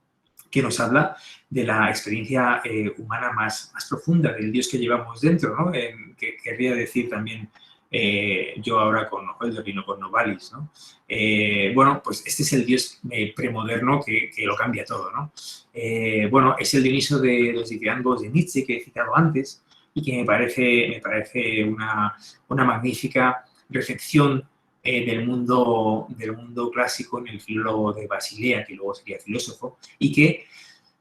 que nos habla de la experiencia humana más profunda, del Dios que llevamos dentro, ¿no? Que querría decir también yo ahora con Hölderlin o con Novalis, ¿no? Pues este es el Dios premoderno que lo cambia todo, ¿no? Es el Dioniso de los dithyambos de Nietzsche que he citado antes y que me parece una magnífica recepción del mundo clásico en el filólogo de Basilea, que luego sería filósofo, y que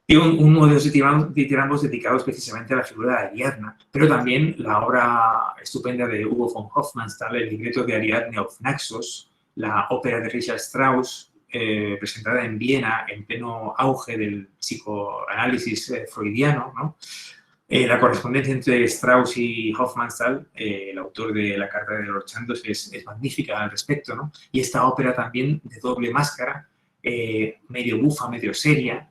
tiene uno de los dithyambos dedicados precisamente a la figura de Ariadna, pero también la obra estupenda de Hugo von Hofmannsthal, el libreto de Ariadne auf Naxos, la ópera de Richard Strauss, presentada en Viena en pleno auge del psicoanálisis freudiano, ¿no? La correspondencia entre Strauss y Hofmannsthal, el autor de la Carta de los Chandos, es magnífica al respecto, ¿no? Y esta ópera también de doble máscara, medio bufa, medio seria,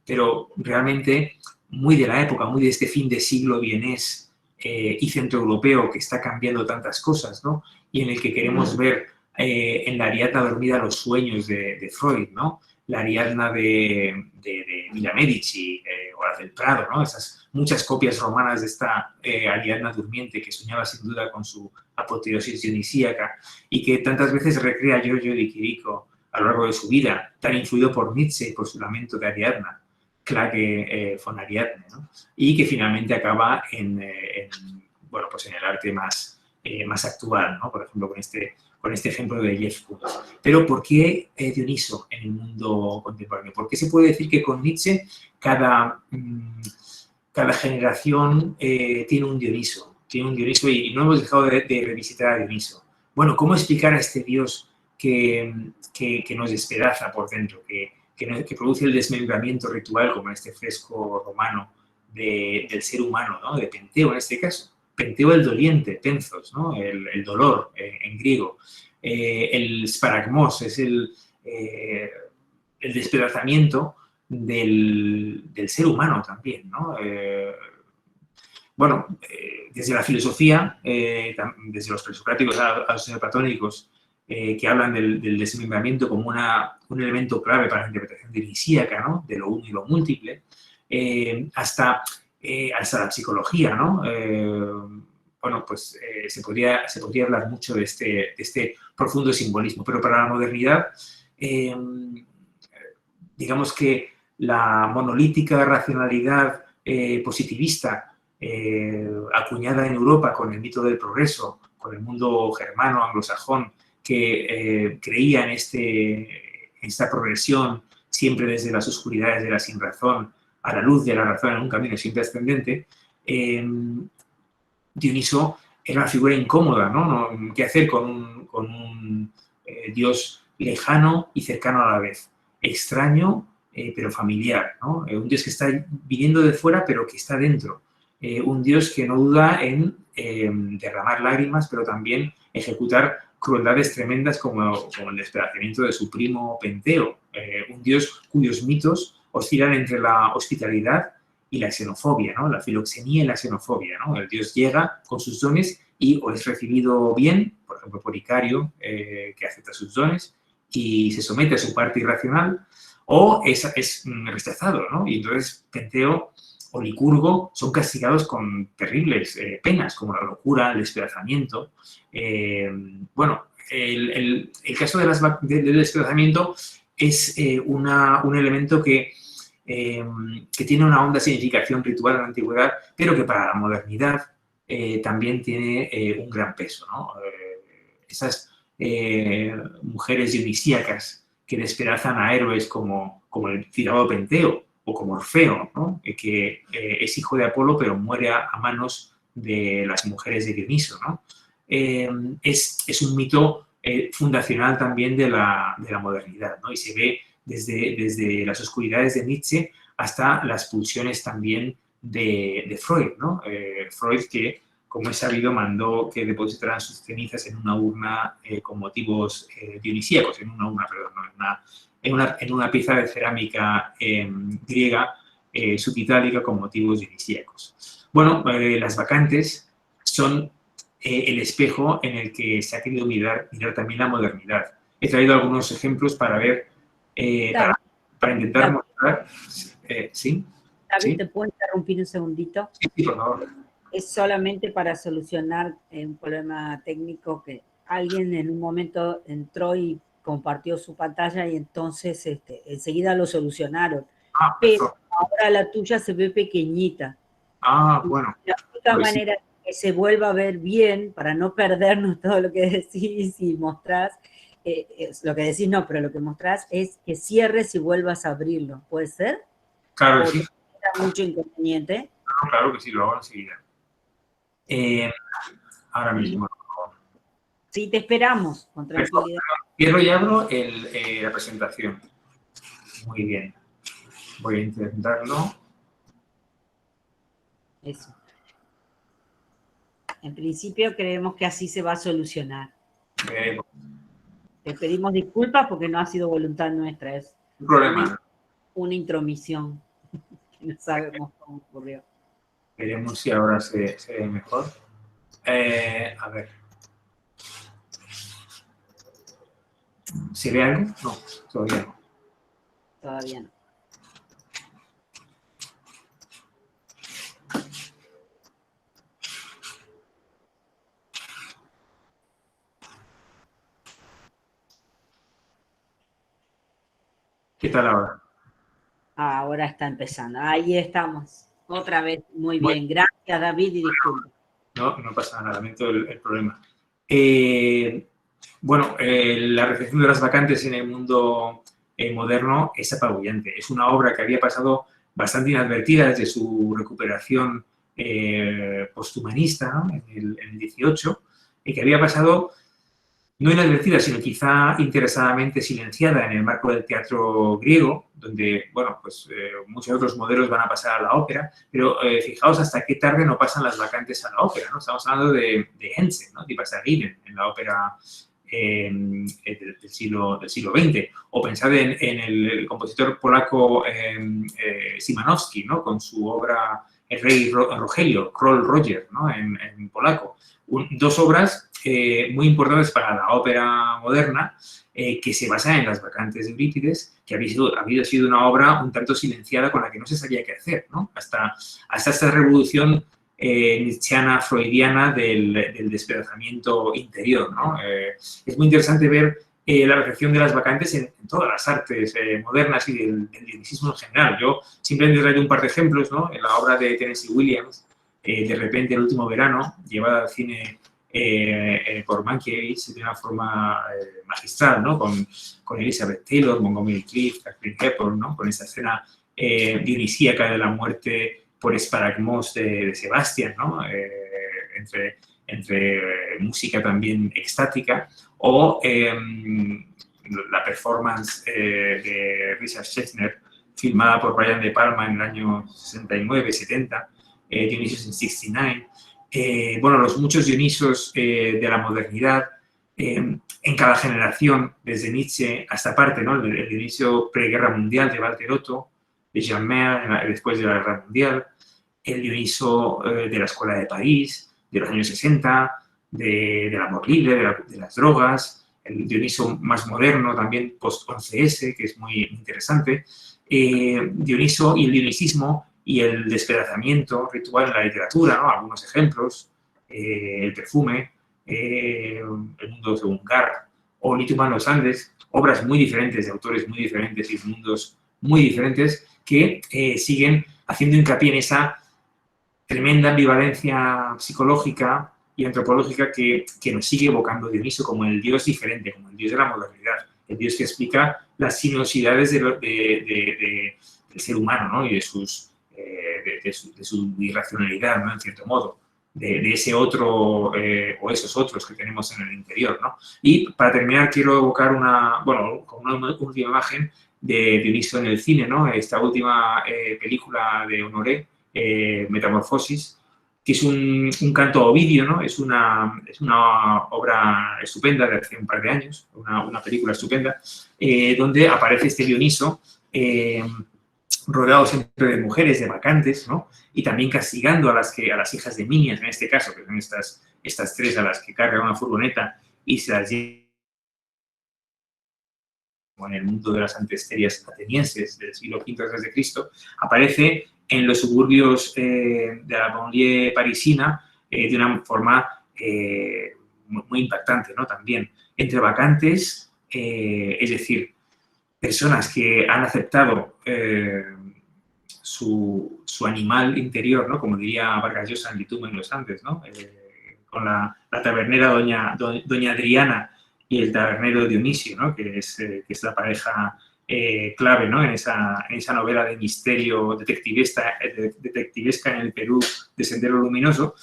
pero realmente muy de la época, muy de este fin de siglo vienés y centroeuropeo que está cambiando tantas cosas, ¿no? Y en el que queremos ver en la Ariadna dormida los sueños de Freud, ¿no? La Ariadna de Villa Medici o la del Prado, ¿no? Esas muchas copias romanas de esta Ariadna durmiente que soñaba sin duda con su apoteosis dionisíaca y que tantas veces recrea Giorgio di Chirico a lo largo de su vida, tan influido por Nietzsche y por su lamento de Ariadna, Klage von Ariadne, ¿no? Y que finalmente acaba bueno, pues en el arte más actual, ¿no? Por ejemplo, con este ejemplo de Jeff Koons. Pero ¿por qué Dioniso en el mundo contemporáneo? ¿Por qué se puede decir que con Nietzsche cada generación tiene un Dioniso? Tiene un Dioniso y no hemos dejado de revisitar a Dioniso. Bueno, ¿cómo explicar a este Dios que nos despedaza por dentro, que produce el desmembramiento ritual, como en este fresco romano del ser humano, ¿no? De Penteo en este caso? Penteo el doliente, penthos, ¿no? El dolor en griego. El sparagmos es el despedazamiento del ser humano también, ¿no? Bueno, desde la filosofía, desde los presocráticos a los neoplatónicos, que hablan del desmembramiento como un elemento clave para la interpretación dionisíaca, ¿no? De lo uno y lo múltiple, hasta la psicología, ¿no? Bueno, pues se podría hablar mucho de este profundo simbolismo, pero para la modernidad, digamos que la monolítica racionalidad positivista acuñada en Europa con el mito del progreso, con el mundo germano, anglosajón, que creía en esta progresión siempre desde las oscuridades de la sinrazón a la luz de la razón en un camino siempre ascendente, Dioniso era una figura incómoda, ¿no? ¿Qué hacer con un dios lejano y cercano a la vez? Extraño, pero familiar, ¿no? Un dios que está viniendo de fuera, pero que está dentro. Un dios que no duda en derramar lágrimas, pero también ejecutar crueldades tremendas como el despedazamiento de su primo Penteo. Un dios cuyos mitos oscilan entre la hospitalidad y la xenofobia, ¿no? La filoxenía y la xenofobia, ¿no? El dios llega con sus dones y o es recibido bien, por ejemplo, por Icario, que acepta sus dones y se somete a su parte irracional, o es rechazado, ¿no? Y entonces Penteo o Licurgo son castigados con terribles penas, como la locura, el despedazamiento. Bueno, el caso del despedazamiento es un elemento que tiene una honda significación ritual en la antigüedad, pero que para la modernidad también tiene un gran peso, ¿no? Esas mujeres dionisíacas que despedazan a héroes como el citado Penteo o como Orfeo, ¿no? Que es hijo de Apolo pero muere a manos de las mujeres de Dioniso, ¿no? Es un mito fundacional también de la modernidad, ¿no? Y se ve desde las oscuridades de Nietzsche hasta las pulsiones también de Freud, ¿no? Freud que, como es sabido, mandó que depositaran sus cenizas en una urna con motivos dionisíacos, en una pieza de cerámica griega subitálica con motivos dionisíacos. Bueno, las vacantes son el espejo en el que se ha querido mirar también la modernidad. He traído algunos ejemplos para ver, para intentar mostrar. ¿Sí? David, ¿Sí? ¿te puedo interrumpir un segundito? Sí, por favor. Es solamente para solucionar un problema técnico que alguien en un momento entró y compartió su pantalla y entonces enseguida lo solucionaron. Pero ahora la tuya se ve pequeñita. Bueno. La única manera que se vuelva a ver bien, para no perdernos todo lo que decís y mostrás, lo que decís no, pero lo que mostrás es que cierres y vuelvas a abrirlo. ¿Puede ser? Claro, sí. Mucho inconveniente. No, claro que sí, lo hago enseguida. Ahora mismo. Sí, te esperamos, con tranquilidad. Cierro y abro la presentación. Muy bien. Voy a intentarlo. Eso. En principio creemos que así se va a solucionar. Te pedimos disculpas porque no ha sido voluntad nuestra, es un problema. Una intromisión que no sabemos cómo ocurrió. Veremos si ahora se ve mejor. A ver. ¿Se ve algo? No, todavía no. Todavía no. ¿Qué tal ahora? Ahora está empezando. Ahí estamos. Otra vez. Muy Bueno. bien. Gracias, David, y disculpa. No pasa nada, lamento el problema. Bueno, la recepción de las vacantes en el mundo moderno es apabullante. Es una obra que había pasado bastante inadvertida desde su recuperación posthumanista, ¿no? en el 18, y que había pasado no inadvertida, sino quizá interesadamente silenciada en el marco del teatro griego, donde, bueno, pues muchos otros modelos van a pasar a la ópera, pero fijaos hasta qué tarde no pasan las vacantes a la ópera, ¿no? Estamos hablando de Henze, ¿no? De Pasaguinen, en la ópera del siglo XX. O pensad en el compositor polaco Szymanowski, ¿no? Con su obra El rey Rogelio, Król Roger, ¿no? En polaco. Dos obras muy importantes para la ópera moderna, que se basan en las vacantes de Eurípides, que había sido una obra un tanto silenciada con la que no se sabía qué hacer, ¿no? Hasta esta revolución nietzscheana, freudiana del despedazamiento interior, ¿no? Es muy interesante ver la reflexión de las vacantes en todas las artes modernas y del dionisismo en general. Yo simplemente traigo un par de ejemplos, ¿no? En la obra de Tennessee Williams, De repente el último verano, llevada al cine por Mankiewicz de una forma magistral, ¿no? Con Elizabeth Taylor, Montgomery Clift, Katharine Hepburn, ¿no? Con esa escena dionisíaca de la muerte por Esparagmos de Sebastián, ¿no? Entre música también extática, o la performance de Richard Schechner, filmada por Brian De Palma en el año 69-70, Dionysus in 69. Bueno, los muchos Dionisos de la modernidad, en cada generación, desde Nietzsche hasta parte, ¿no? El Dionisio preguerra mundial de Walter Otto, de Jean Mer, después de la Guerra Mundial, el Dioniso de la Escuela de París, de los años 60, del amor libre, de las drogas, el Dioniso más moderno también, post-11S, que es muy interesante, Dioniso y el dionisismo y el despedazamiento ritual en la literatura, ¿no? Algunos ejemplos, El perfume, El mundo según Gar, o Nituman Los Andes, obras muy diferentes, de autores muy diferentes y mundos muy diferentes, que siguen haciendo hincapié en esa tremenda ambivalencia psicológica y antropológica que nos sigue evocando Dioniso como el dios diferente, como el dios de la modernidad, el dios que explica las sinuosidades del ser humano, ¿no? Y de su irracionalidad, ¿no? En cierto modo, de ese otro o esos otros que tenemos en el interior, ¿no? Y para terminar quiero evocar una última imagen de Dioniso en el cine, ¿no? Esta última película de Honoré, Metamorfosis, que es un canto a Ovidio, ¿no? Es una obra estupenda de hace un par de años, una película estupenda, donde aparece este Dioniso rodeado siempre de mujeres, de bacantes, ¿no? Y también castigando a las hijas de Minias, en este caso, que son estas tres a las que carga una furgoneta y se las lleva en el mundo de las antesterias atenienses del siglo V a.C., aparece en los suburbios de la banlieue parisina de una forma muy impactante, ¿no? También entre vacantes, es decir, personas que han aceptado su animal interior, ¿no? Como diría Vargas Llosa en Lituma en los Andes, ¿no? Con la tabernera doña Adriana y el tabernero Dionisio, ¿no? que es la pareja clave, ¿no? en esa novela de misterio detectivesca en el Perú de Sendero Luminoso,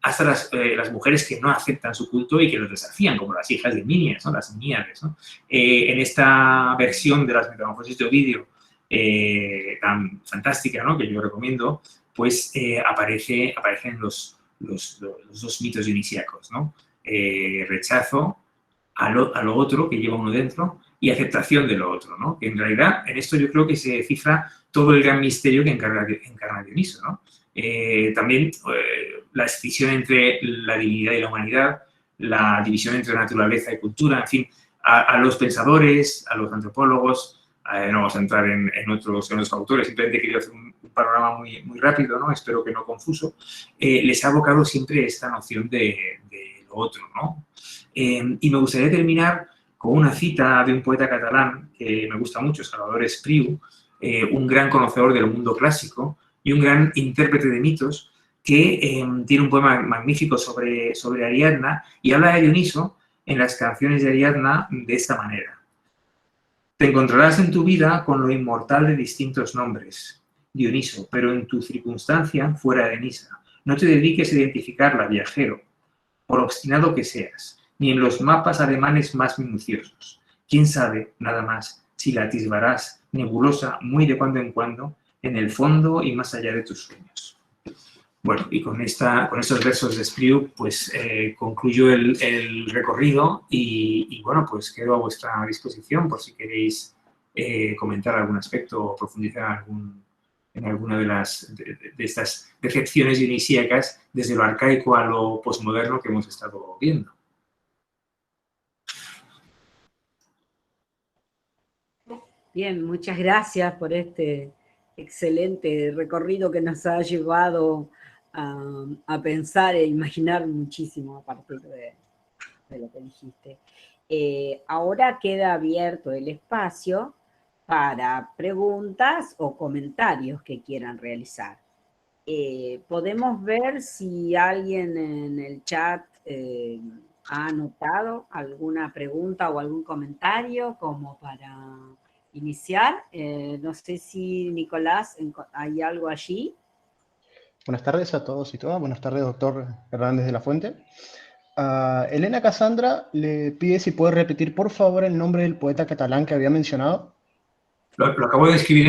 hasta las mujeres que no aceptan su culto y que lo desafían, como las hijas de Minias, ¿no? Las Miniades, ¿no? En esta versión de las Metamorfosis de Ovidio, tan fantástica, ¿no? Que yo recomiendo, pues aparecen los dos mitos dionisíacos, ¿no? Rechazo a lo otro que lleva uno dentro y aceptación de lo otro, ¿no? Que en realidad en esto yo creo que se cifra todo el gran misterio que encarna Dioniso, ¿no? También la escisión entre la divinidad y la humanidad, la división entre naturaleza y cultura, en fin, a los pensadores, a los antropólogos. No vamos a entrar en otros autores, simplemente quería hacer un panorama muy rápido, ¿no? Espero que no confuso. Les ha abocado siempre esta noción de lo otro, ¿no? Y me gustaría terminar con una cita de un poeta catalán que me gusta mucho, Salvador Espriu, un gran conocedor del mundo clásico y un gran intérprete de mitos, que tiene un poema magnífico sobre Ariadna y habla de Dioniso en las canciones de Ariadna de esta manera. Te encontrarás en tu vida con lo inmortal de distintos nombres, Dioniso, pero en tu circunstancia fuera de Nisa. No te dediques a identificarla, viajero, por obstinado que seas, ni en los mapas alemanes más minuciosos. ¿Quién sabe, nada más, si la atisbarás, nebulosa, muy de cuando en cuando, en el fondo y más allá de tus sueños? Bueno, y con estos versos de Espriu, pues concluyo el recorrido y bueno, pues quedo a vuestra disposición por si queréis comentar algún aspecto o profundizar en alguna de estas recepciones dionisíacas desde lo arcaico a lo posmoderno que hemos estado viendo. Bien, muchas gracias por este excelente recorrido que nos ha llevado a pensar e imaginar muchísimo a partir de lo que dijiste. Ahora queda abierto el espacio para preguntas o comentarios que quieran realizar. Podemos ver si alguien en el chat ha anotado alguna pregunta o algún comentario como para iniciar. No sé si, Nicolás, hay algo allí. Buenas tardes a todos y todas. Buenas tardes, doctor Hernández de la Fuente. Elena Cassandra le pide si puede repetir, por favor, el nombre del poeta catalán que había mencionado. Lo acabo de escribir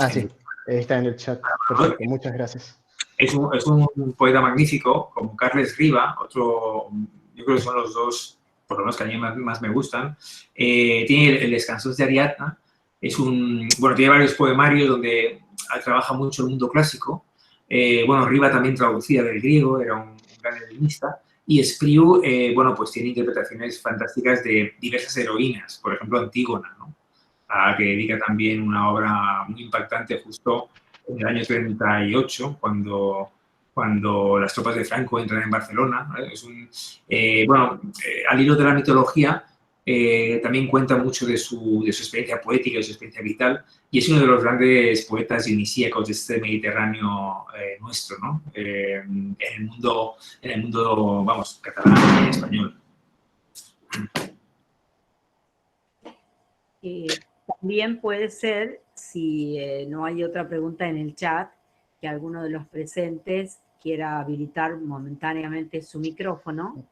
sí, está en el chat. Perfecto, muchas gracias. Es un poeta magnífico, como Carles Riba, otro, yo creo que son los dos, por lo menos que a mí más me gustan. Tiene el Descansos de Ariadna, tiene varios poemarios donde trabaja mucho el mundo clásico. Riba también traducía del griego, era un gran helenísta. Y Espriu, pues tiene interpretaciones fantásticas de diversas heroínas, por ejemplo, Antígona, ¿no? Que dedica también una obra muy impactante justo en el año 38, cuando las tropas de Franco entran en Barcelona. Al hilo de la mitología, también cuenta mucho de su experiencia poética, de su experiencia vital, y es uno de los grandes poetas dionisíacos de este Mediterráneo nuestro, ¿no? En el mundo, catalán y español. También puede ser, si no hay otra pregunta en el chat, que alguno de los presentes quiera habilitar momentáneamente su micrófono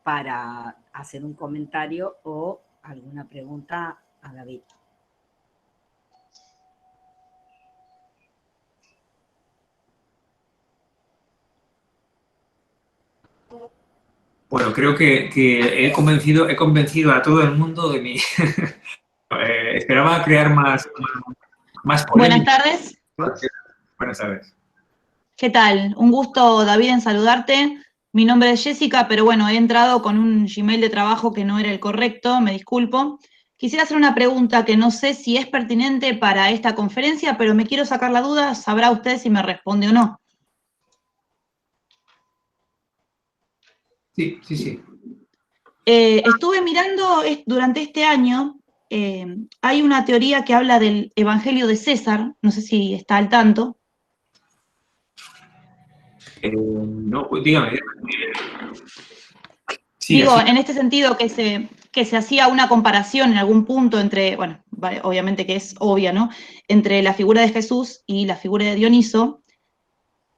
para hacer un comentario o alguna pregunta a David. Bueno, creo que he convencido a todo el mundo de mi... esperaba crear más polémica. Buenas tardes. Buenas tardes. ¿Qué tal? Un gusto, David, en saludarte. Mi nombre es Jessica, pero bueno, he entrado con un Gmail de trabajo que no era el correcto, me disculpo. Quisiera hacer una pregunta que no sé si es pertinente para esta conferencia, pero me quiero sacar la duda, sabrá usted si me responde o no. Sí. Estuve mirando durante este año, hay una teoría que habla del Evangelio de César, no sé si está al tanto. No, dígame. Sí, digo, así. En este sentido que se hacía una comparación en algún punto entre, bueno, obviamente que es obvia, ¿no? Entre la figura de Jesús y la figura de Dioniso.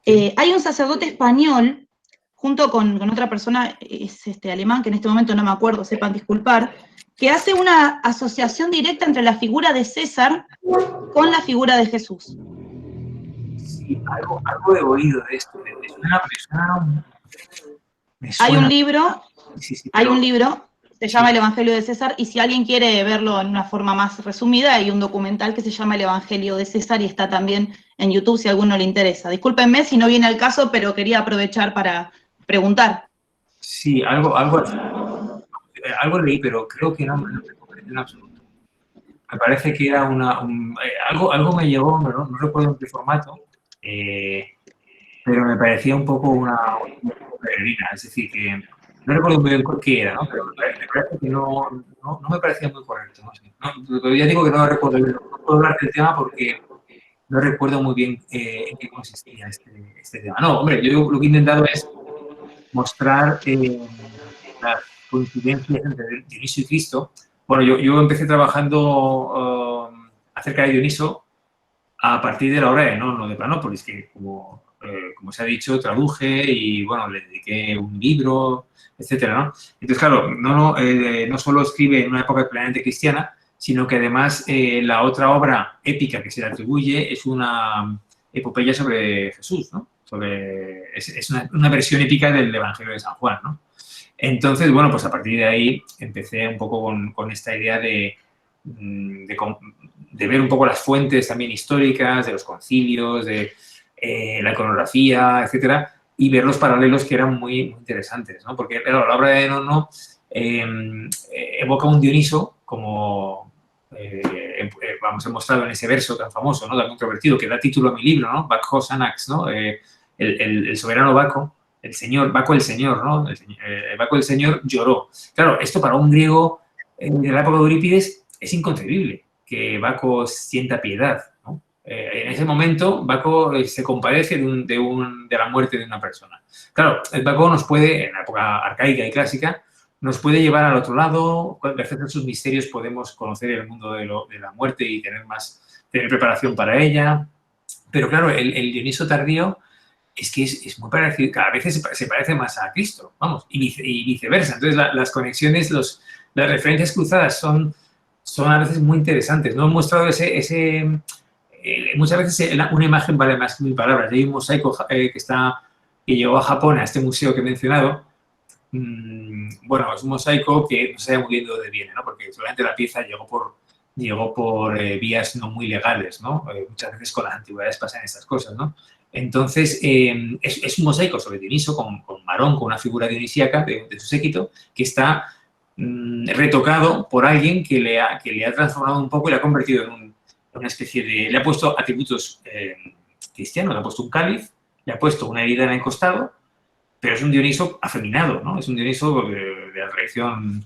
Hay un sacerdote español, junto con otra persona, es alemán, que en este momento no me acuerdo, sepan disculpar, que hace una asociación directa entre la figura de César con la figura de Jesús. Sí, algo he oído de esto. Me suena. Hay un libro, pero... se llama El Evangelio de César, y si alguien quiere verlo en una forma más resumida, hay un documental que se llama El Evangelio de César y está también en YouTube si a alguno le interesa. Discúlpenme si no viene al caso, pero quería aprovechar para preguntar. Sí, algo así. algo leí, pero creo que no me comprendí en absoluto. Me parece que era algo me llegó, no recuerdo en qué formato, pero me parecía un poco una peregrina, es decir, que no recuerdo muy bien qué era, ¿no? Pero me parece que no me parecía muy correcto, no sé. Pero ya digo que no recuerdo bien, no puedo hablar del tema porque no recuerdo muy bien en qué consistía este tema. No, hombre, yo lo que he intentado es mostrar las coincidencias entre Dioniso y Cristo. Bueno, yo empecé trabajando acerca de Dioniso a partir de la obra de Nono de Planópolis, que como se ha dicho, traduje y, bueno, le dediqué un libro, etcétera, ¿no? Entonces, claro, no solo escribe en una época plenamente cristiana, sino que además la otra obra épica que se le atribuye es una epopeya sobre Jesús, ¿no? Es una versión épica del Evangelio de San Juan, ¿no? Entonces, bueno, pues a partir de ahí empecé un poco con esta idea de ver un poco las fuentes también históricas de los concilios, de la iconografía, etcétera, y ver los paralelos que eran muy, muy interesantes, ¿no? Porque, claro, la obra de Nono evoca un Dioniso como vamos a mostrarlo en ese verso tan famoso, ¿no? Tan controvertido, que da título a mi libro, ¿no? Bacchos Anax, ¿no? El soberano Baco, el señor, Baco el señor, ¿no? Baco el señor lloró. Claro, esto para un griego de la época de Eurípides es inconcebible que Baco sienta piedad, ¿no? En ese momento, Baco se compadece de la muerte de una persona. Claro, el Baco nos puede, en la época arcaica y clásica, nos puede llevar al otro lado. Gracias a sus misterios podemos conocer el mundo de la muerte y tener preparación para ella. Pero claro, el Dioniso tardío es que es muy parecido, cada vez se parece más a Cristo, vamos, y viceversa. Entonces, las conexiones, las referencias cruzadas son a veces muy interesantes. No he mostrado muchas veces una imagen vale más que mil palabras. Hay un mosaico que llegó a Japón, a este museo que he mencionado. Bueno, es un mosaico que no se sabe muy bien de dónde viene, ¿no? Porque solamente la pieza llegó por vías no muy legales, ¿no? Muchas veces con las antigüedades pasan estas cosas, ¿no? Entonces, es un mosaico sobre Dioniso con Marón, con una figura dionisíaca de su séquito, que está retocado por alguien que le ha transformado un poco y le ha convertido en una especie de... Le ha puesto atributos cristianos, le ha puesto un cáliz, le ha puesto una herida en el costado, pero es un Dioniso afeminado, ¿no? Es un Dioniso de la tradición...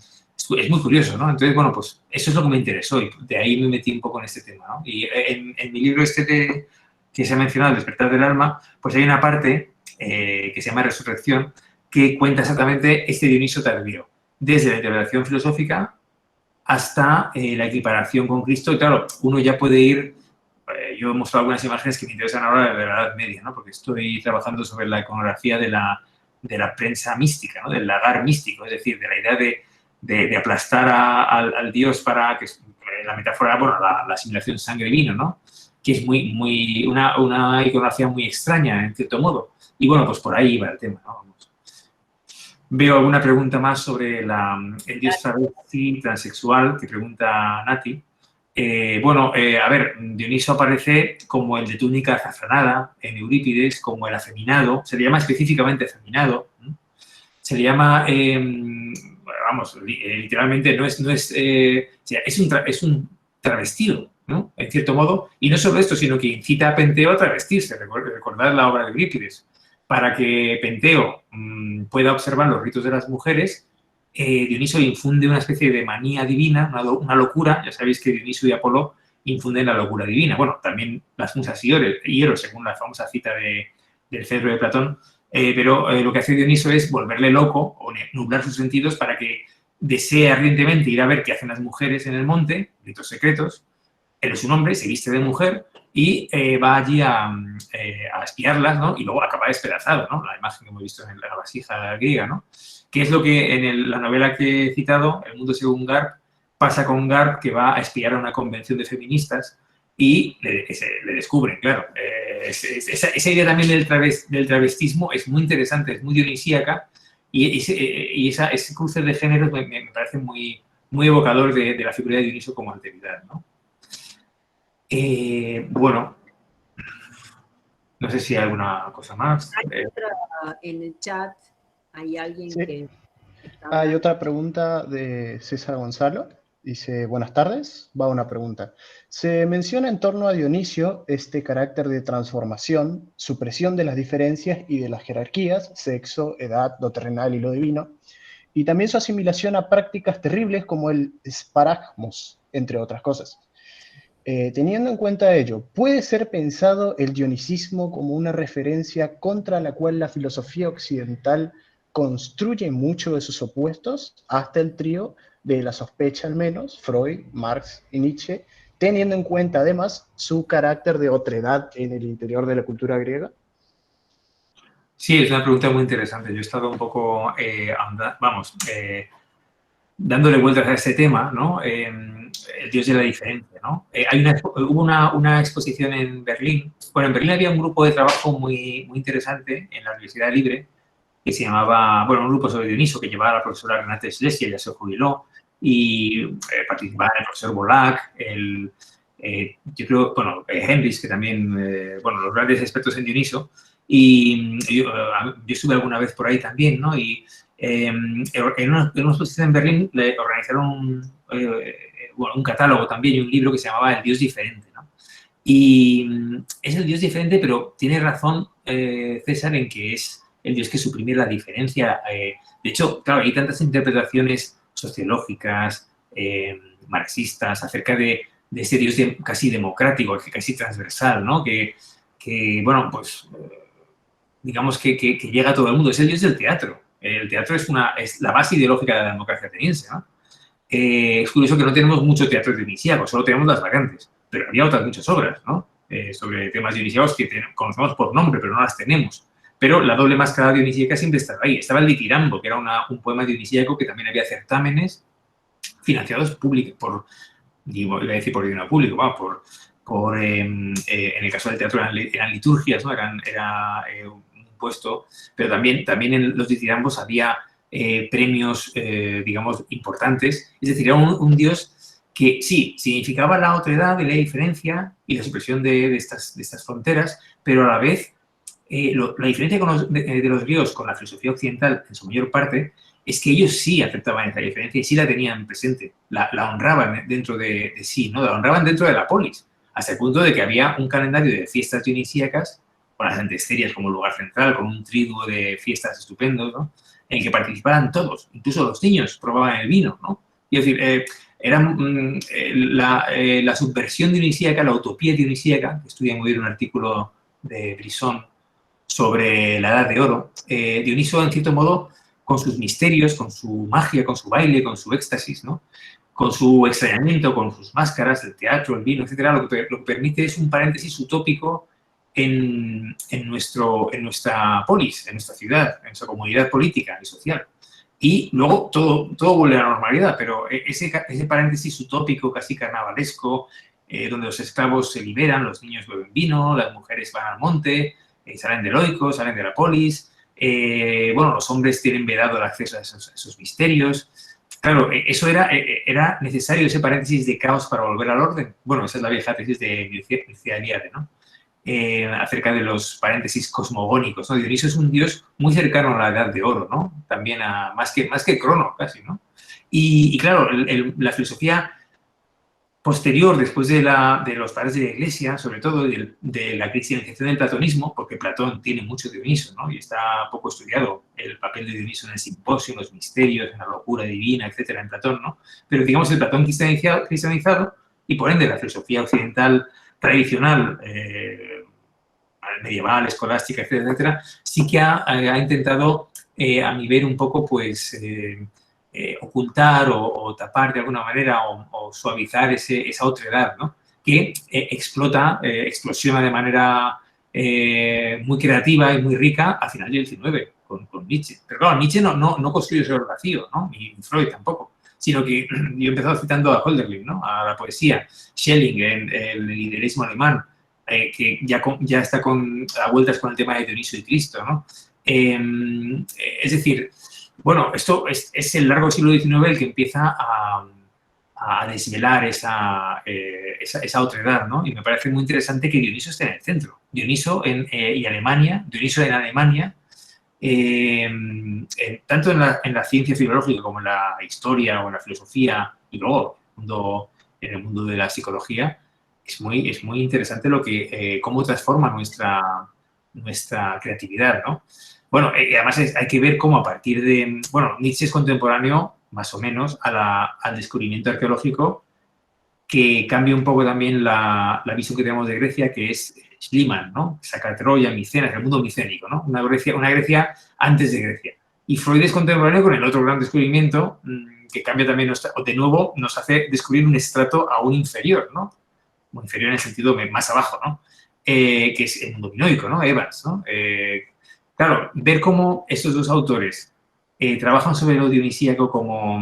Es muy curioso, ¿no? Entonces, bueno, pues eso es lo que me interesó y de ahí me metí un poco en este tema, ¿no? Y en mi libro que se ha mencionado, El despertar del alma, pues hay una parte que se llama Resurrección, que cuenta exactamente este Dioniso tardío, desde la interpretación filosófica hasta la equiparación con Cristo. Y claro, uno ya puede ir... yo he mostrado algunas imágenes que me interesan ahora de la Edad Media, ¿no? Porque estoy trabajando sobre la iconografía de la prensa mística, ¿no? Del lagar místico, es decir, de la idea de aplastar al Dios para que la metáfora, bueno, la asimilación sangre-vino, ¿no? Que es una iconografía muy extraña, en cierto modo. Y bueno, pues por ahí va el tema, ¿no? Vamos. Veo alguna pregunta más sobre el dios travesti transexual que pregunta Nati. A ver, Dioniso aparece como el de túnica azafranada en Eurípides, como el afeminado, se le llama específicamente afeminado, ¿no? Se le llama, literalmente es un travestido, ¿no? En cierto modo, y no solo esto, sino que incita a Penteo a travestirse, recordad la obra de Eurípides, para que Penteo pueda observar los ritos de las mujeres. Dioniso infunde una especie de manía divina, una locura. Ya sabéis que Dioniso y Apolo infunden la locura divina. Bueno, también las musas y Eros, según la famosa cita del Cedro de Platón. Pero lo que hace Dioniso es volverle loco o nublar sus sentidos para que desee ardientemente ir a ver qué hacen las mujeres en el monte, ritos secretos. Él es un hombre, se viste de mujer y va allí a espiarlas, ¿no? Y luego acaba despedazado, ¿no? La imagen que hemos visto en la vasija griega, ¿no? Que es lo que en la novela que he citado, El mundo según Garp, pasa con Garp, que va a espiar a una convención de feministas y le descubren, claro. Esa idea también del travestismo es muy interesante, es muy dionisíaca y ese cruce de géneros me parece muy, muy evocador de la figura de Dioniso como alteridad, ¿no? Bueno, no sé si hay alguna cosa más. En el chat hay alguien Sí. que Hay otra pregunta de César Gonzalo. Dice, buenas tardes. Va una pregunta. Se menciona en torno a Dionisio este carácter de transformación, supresión de las diferencias y de las jerarquías, sexo, edad, lo terrenal y lo divino, y también su asimilación a prácticas terribles como el sparagmos, entre otras cosas. Teniendo en cuenta ello, ¿puede ser pensado el dionisismo como una referencia contra la cual la filosofía occidental construye mucho de sus opuestos, hasta el trío de la sospecha al menos, Freud, Marx y Nietzsche, teniendo en cuenta además su carácter de otredad en el interior de la cultura griega? Sí, es una pregunta muy interesante. Yo he estado un poco, dándole vueltas a este tema, ¿no? El Dios de la diferencia, ¿no? Hubo una exposición en Berlín. Bueno, en Berlín había un grupo de trabajo muy interesante en la Universidad Libre que se llamaba, bueno, un grupo sobre Dioniso que llevaba a la profesora Renate Schlesia, ya se jubiló, y participaba el profesor Bolac, yo creo, bueno, Henrys, que también, bueno, los grandes expertos en Dioniso, y yo estuve alguna vez por ahí también, ¿no? Y en una exposición en Berlín le organizaron un catálogo también y un libro que se llamaba El Dios Diferente, ¿no? Y es el Dios diferente, pero tiene razón César en que es el Dios que suprime la diferencia. De hecho, claro, hay tantas interpretaciones sociológicas, marxistas, acerca de ese Dios casi democrático, casi transversal, ¿no? Que bueno, pues digamos que llega a todo el mundo. Es el Dios del teatro. El teatro es la base ideológica de la democracia ateniense, ¿no? Es curioso que no tenemos mucho teatro dionisíaco, solo tenemos las vacantes, pero había otras muchas obras, ¿no? Sobre temas dionisíacos que conocemos por nombre, pero no las tenemos. Pero la doble máscara dionisíaca siempre estaba ahí. Estaba el Ditirambo, que era un poema dionisíaco que también había certámenes financiados por dinero público, en el caso del teatro eran liturgias, ¿no? Era un impuesto, pero también en los Ditirambos había premios, digamos, importantes. Es decir, era un dios que sí, significaba la otredad y la diferencia y la supresión de estas fronteras, pero a la vez la diferencia de los griegos con la filosofía occidental, en su mayor parte, es que ellos sí aceptaban esa diferencia y sí la tenían presente, la honraban dentro de sí, ¿no? La honraban dentro de la polis, hasta el punto de que había un calendario de fiestas dionisíacas, con las antesterias como lugar central, con un triduo de fiestas estupendos, ¿no? En que participaran todos, incluso los niños probaban el vino, ¿no? Y es decir, la subversión dionisíaca, la utopía dionisíaca, que estudia muy bien un artículo de Brisson sobre la Edad de Oro, Dioniso, en cierto modo, con sus misterios, con su magia, con su baile, con su éxtasis, ¿no? Con su extrañamiento, con sus máscaras, el teatro, el vino, etcétera, lo que permite es un paréntesis utópico en nuestra polis, en nuestra ciudad, en nuestra comunidad política y social. Y luego todo vuelve a la normalidad, pero ese paréntesis utópico, casi carnavalesco, donde los esclavos se liberan, los niños beben vino, las mujeres van al monte, salen del oikos, salen de la polis, bueno, los hombres tienen vedado el acceso a esos misterios. Claro, eso era necesario, ese paréntesis de caos para volver al orden. Bueno, esa es la vieja tesis de Mircea Eliade, ¿no? Acerca de los paréntesis cosmogónicos, ¿no? Dioniso es un dios muy cercano a la Edad de Oro, ¿no? También más que Crono, casi, ¿no? Y claro, la filosofía posterior, después de los padres de la Iglesia, sobre todo de la cristianización del platonismo, porque Platón tiene mucho de Dioniso, ¿no? Y está poco estudiado el papel de Dioniso en el simposio, en los misterios, en la locura divina, etcétera, en Platón, ¿no? Pero digamos el Platón cristianizado y por ende la filosofía occidental tradicional, medieval, escolástica, etcétera, etcétera, sí que ha intentado a mi ver un poco, pues, ocultar o tapar de alguna manera o suavizar esa otredad, ¿no? Que explosiona de manera muy creativa y muy rica a final del XIX con Nietzsche. Pero claro, Nietzsche no construyó ese vacío, ¿no? Ni Freud tampoco, sino que yo he empezado citando a Hölderlin, ¿no? A la poesía, Schelling, el idealismo alemán, que ya está a vueltas con el tema de Dioniso y Cristo, ¿no? Es decir, bueno, esto es el largo siglo XIX el que empieza a desvelar esa otredad, ¿no? Y me parece muy interesante que Dioniso esté en el centro. Dioniso en Alemania tanto en la ciencia filológica como en la historia o en la filosofía y luego en el mundo de la psicología, es muy interesante cómo transforma nuestra creatividad, ¿no? Bueno, además hay que ver cómo a partir de... Bueno, Nietzsche es contemporáneo, más o menos, al descubrimiento arqueológico, que cambia un poco también la visión que tenemos de Grecia, que es Schliemann, ¿no? Saca Troya, Micenas, el mundo micénico, ¿no? Una Grecia antes de Grecia. Y Freud es contemporáneo con el otro gran descubrimiento, que cambia también, de nuevo, nos hace descubrir un estrato aún inferior, ¿no? Muy inferior en el sentido más abajo, ¿no? Que es el mundo minoico, ¿no? Evans, ¿no? Claro, ver cómo estos dos autores trabajan sobre lo dionisíaco como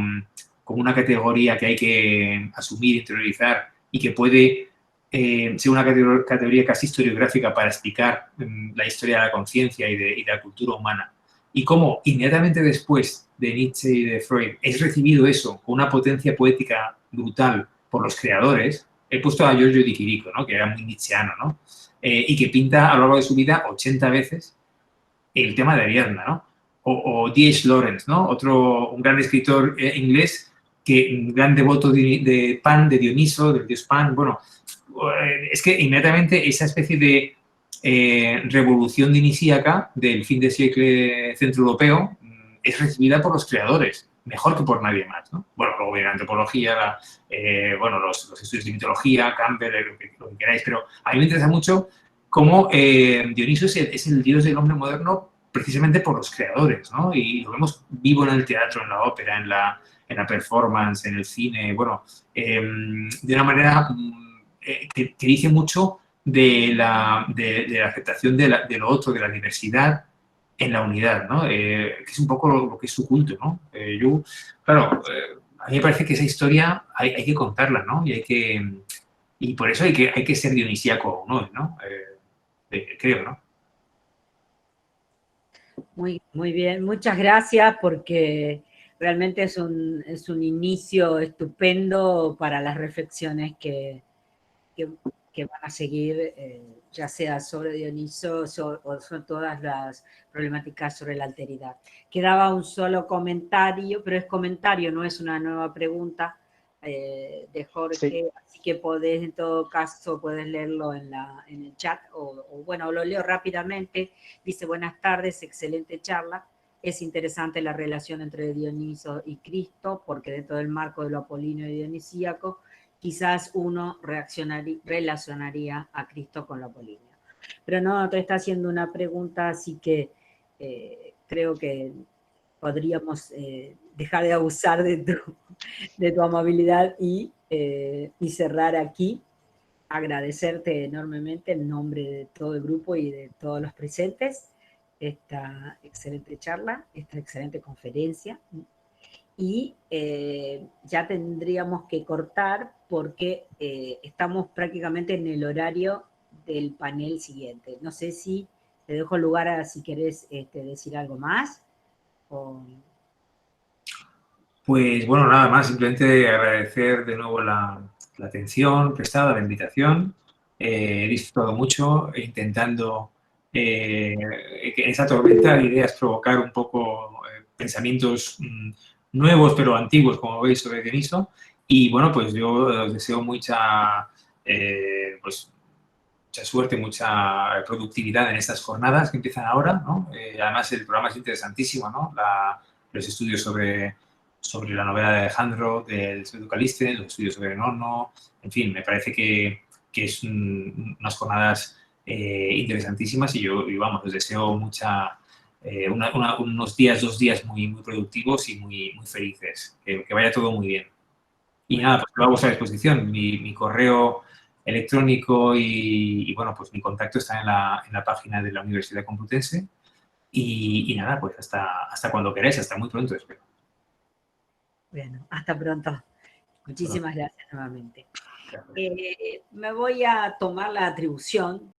una categoría que hay que asumir, interiorizar y que puede ser una categoría casi historiográfica para explicar la historia de la conciencia y de la cultura humana. Y cómo inmediatamente después de Nietzsche y de Freud es recibido eso con una potencia poética brutal por los creadores. He puesto a Giorgio Di Chirico, ¿no? Que era muy nietzscheano, ¿no? Y que pinta a lo largo de su vida 80 veces el tema de Ariadna, ¿no? O D.H. Lawrence, ¿no? Un gran escritor inglés, un gran devoto de Pan, de Dioniso, del dios Pan. Bueno, es que inmediatamente esa especie de revolución dionisíaca del fin de siglo centroeuropeo es recibida por los creadores, mejor que por nadie más, ¿no? Bueno, luego viene la antropología, los estudios de mitología, Campbell, lo que queráis, pero a mí me interesa mucho cómo Dioniso es el dios del hombre moderno precisamente por los creadores, ¿no? Y lo vemos vivo en el teatro, en la ópera, en la performance, en el cine, bueno, de una manera que dice mucho de la aceptación de lo otro, de la diversidad en la unidad, ¿no? Que es un poco lo que es su culto, ¿no? A mí me parece que esa historia hay que contarla, ¿no? Y por eso hay que ser dionisíaco, ¿no? Creo, ¿no? Muy bien, muchas gracias porque realmente es un inicio estupendo para las reflexiones que van a seguir, ya sea sobre Dioniso o son todas las problemáticas sobre la alteridad. Quedaba un solo comentario, pero es comentario, no es una nueva pregunta de Jorge, sí. Así que podés, en todo caso, puedes leerlo en el chat, bueno, lo leo rápidamente. Dice, buenas tardes, excelente charla. Es interesante la relación entre Dioniso y Cristo, porque dentro del marco de lo apolíneo y dionisíaco, quizás uno relacionaría a Cristo con lo apolíneo. Pero no, te está haciendo una pregunta, así que creo que podríamos dejar de abusar de tu amabilidad y cerrar aquí. Agradecerte enormemente en nombre de todo el grupo y de todos los presentes esta excelente charla, esta excelente conferencia. Y ya tendríamos que cortar porque estamos prácticamente en el horario del panel siguiente. No sé si te dejo lugar a si querés decir algo más. Pues bueno, nada más, simplemente agradecer de nuevo la atención prestada, la invitación. He disfrutado mucho intentando en esa tormenta de ideas provocar un poco pensamientos nuevos pero antiguos, como veis, sobre Dioniso. Y bueno, pues yo os deseo mucha suerte, mucha productividad en estas jornadas que empiezan ahora, ¿no? Además, el programa es interesantísimo, ¿no? Los estudios sobre la novela de Alejandro, del Pseudo Calístenes, los estudios sobre Nono, en fin, me parece que es unas jornadas interesantísimas y vamos, os deseo unos 2 días muy, muy productivos y muy, muy felices, que vaya todo muy bien. Y nada, pues lo hago a vuestra disposición. Mi correo electrónico y bueno, pues mi contacto está en la página de la Universidad Complutense y nada, pues hasta cuando queráis, hasta muy pronto, espero. Bueno, hasta pronto. Muchísimas gracias nuevamente. Me voy a tomar la atribución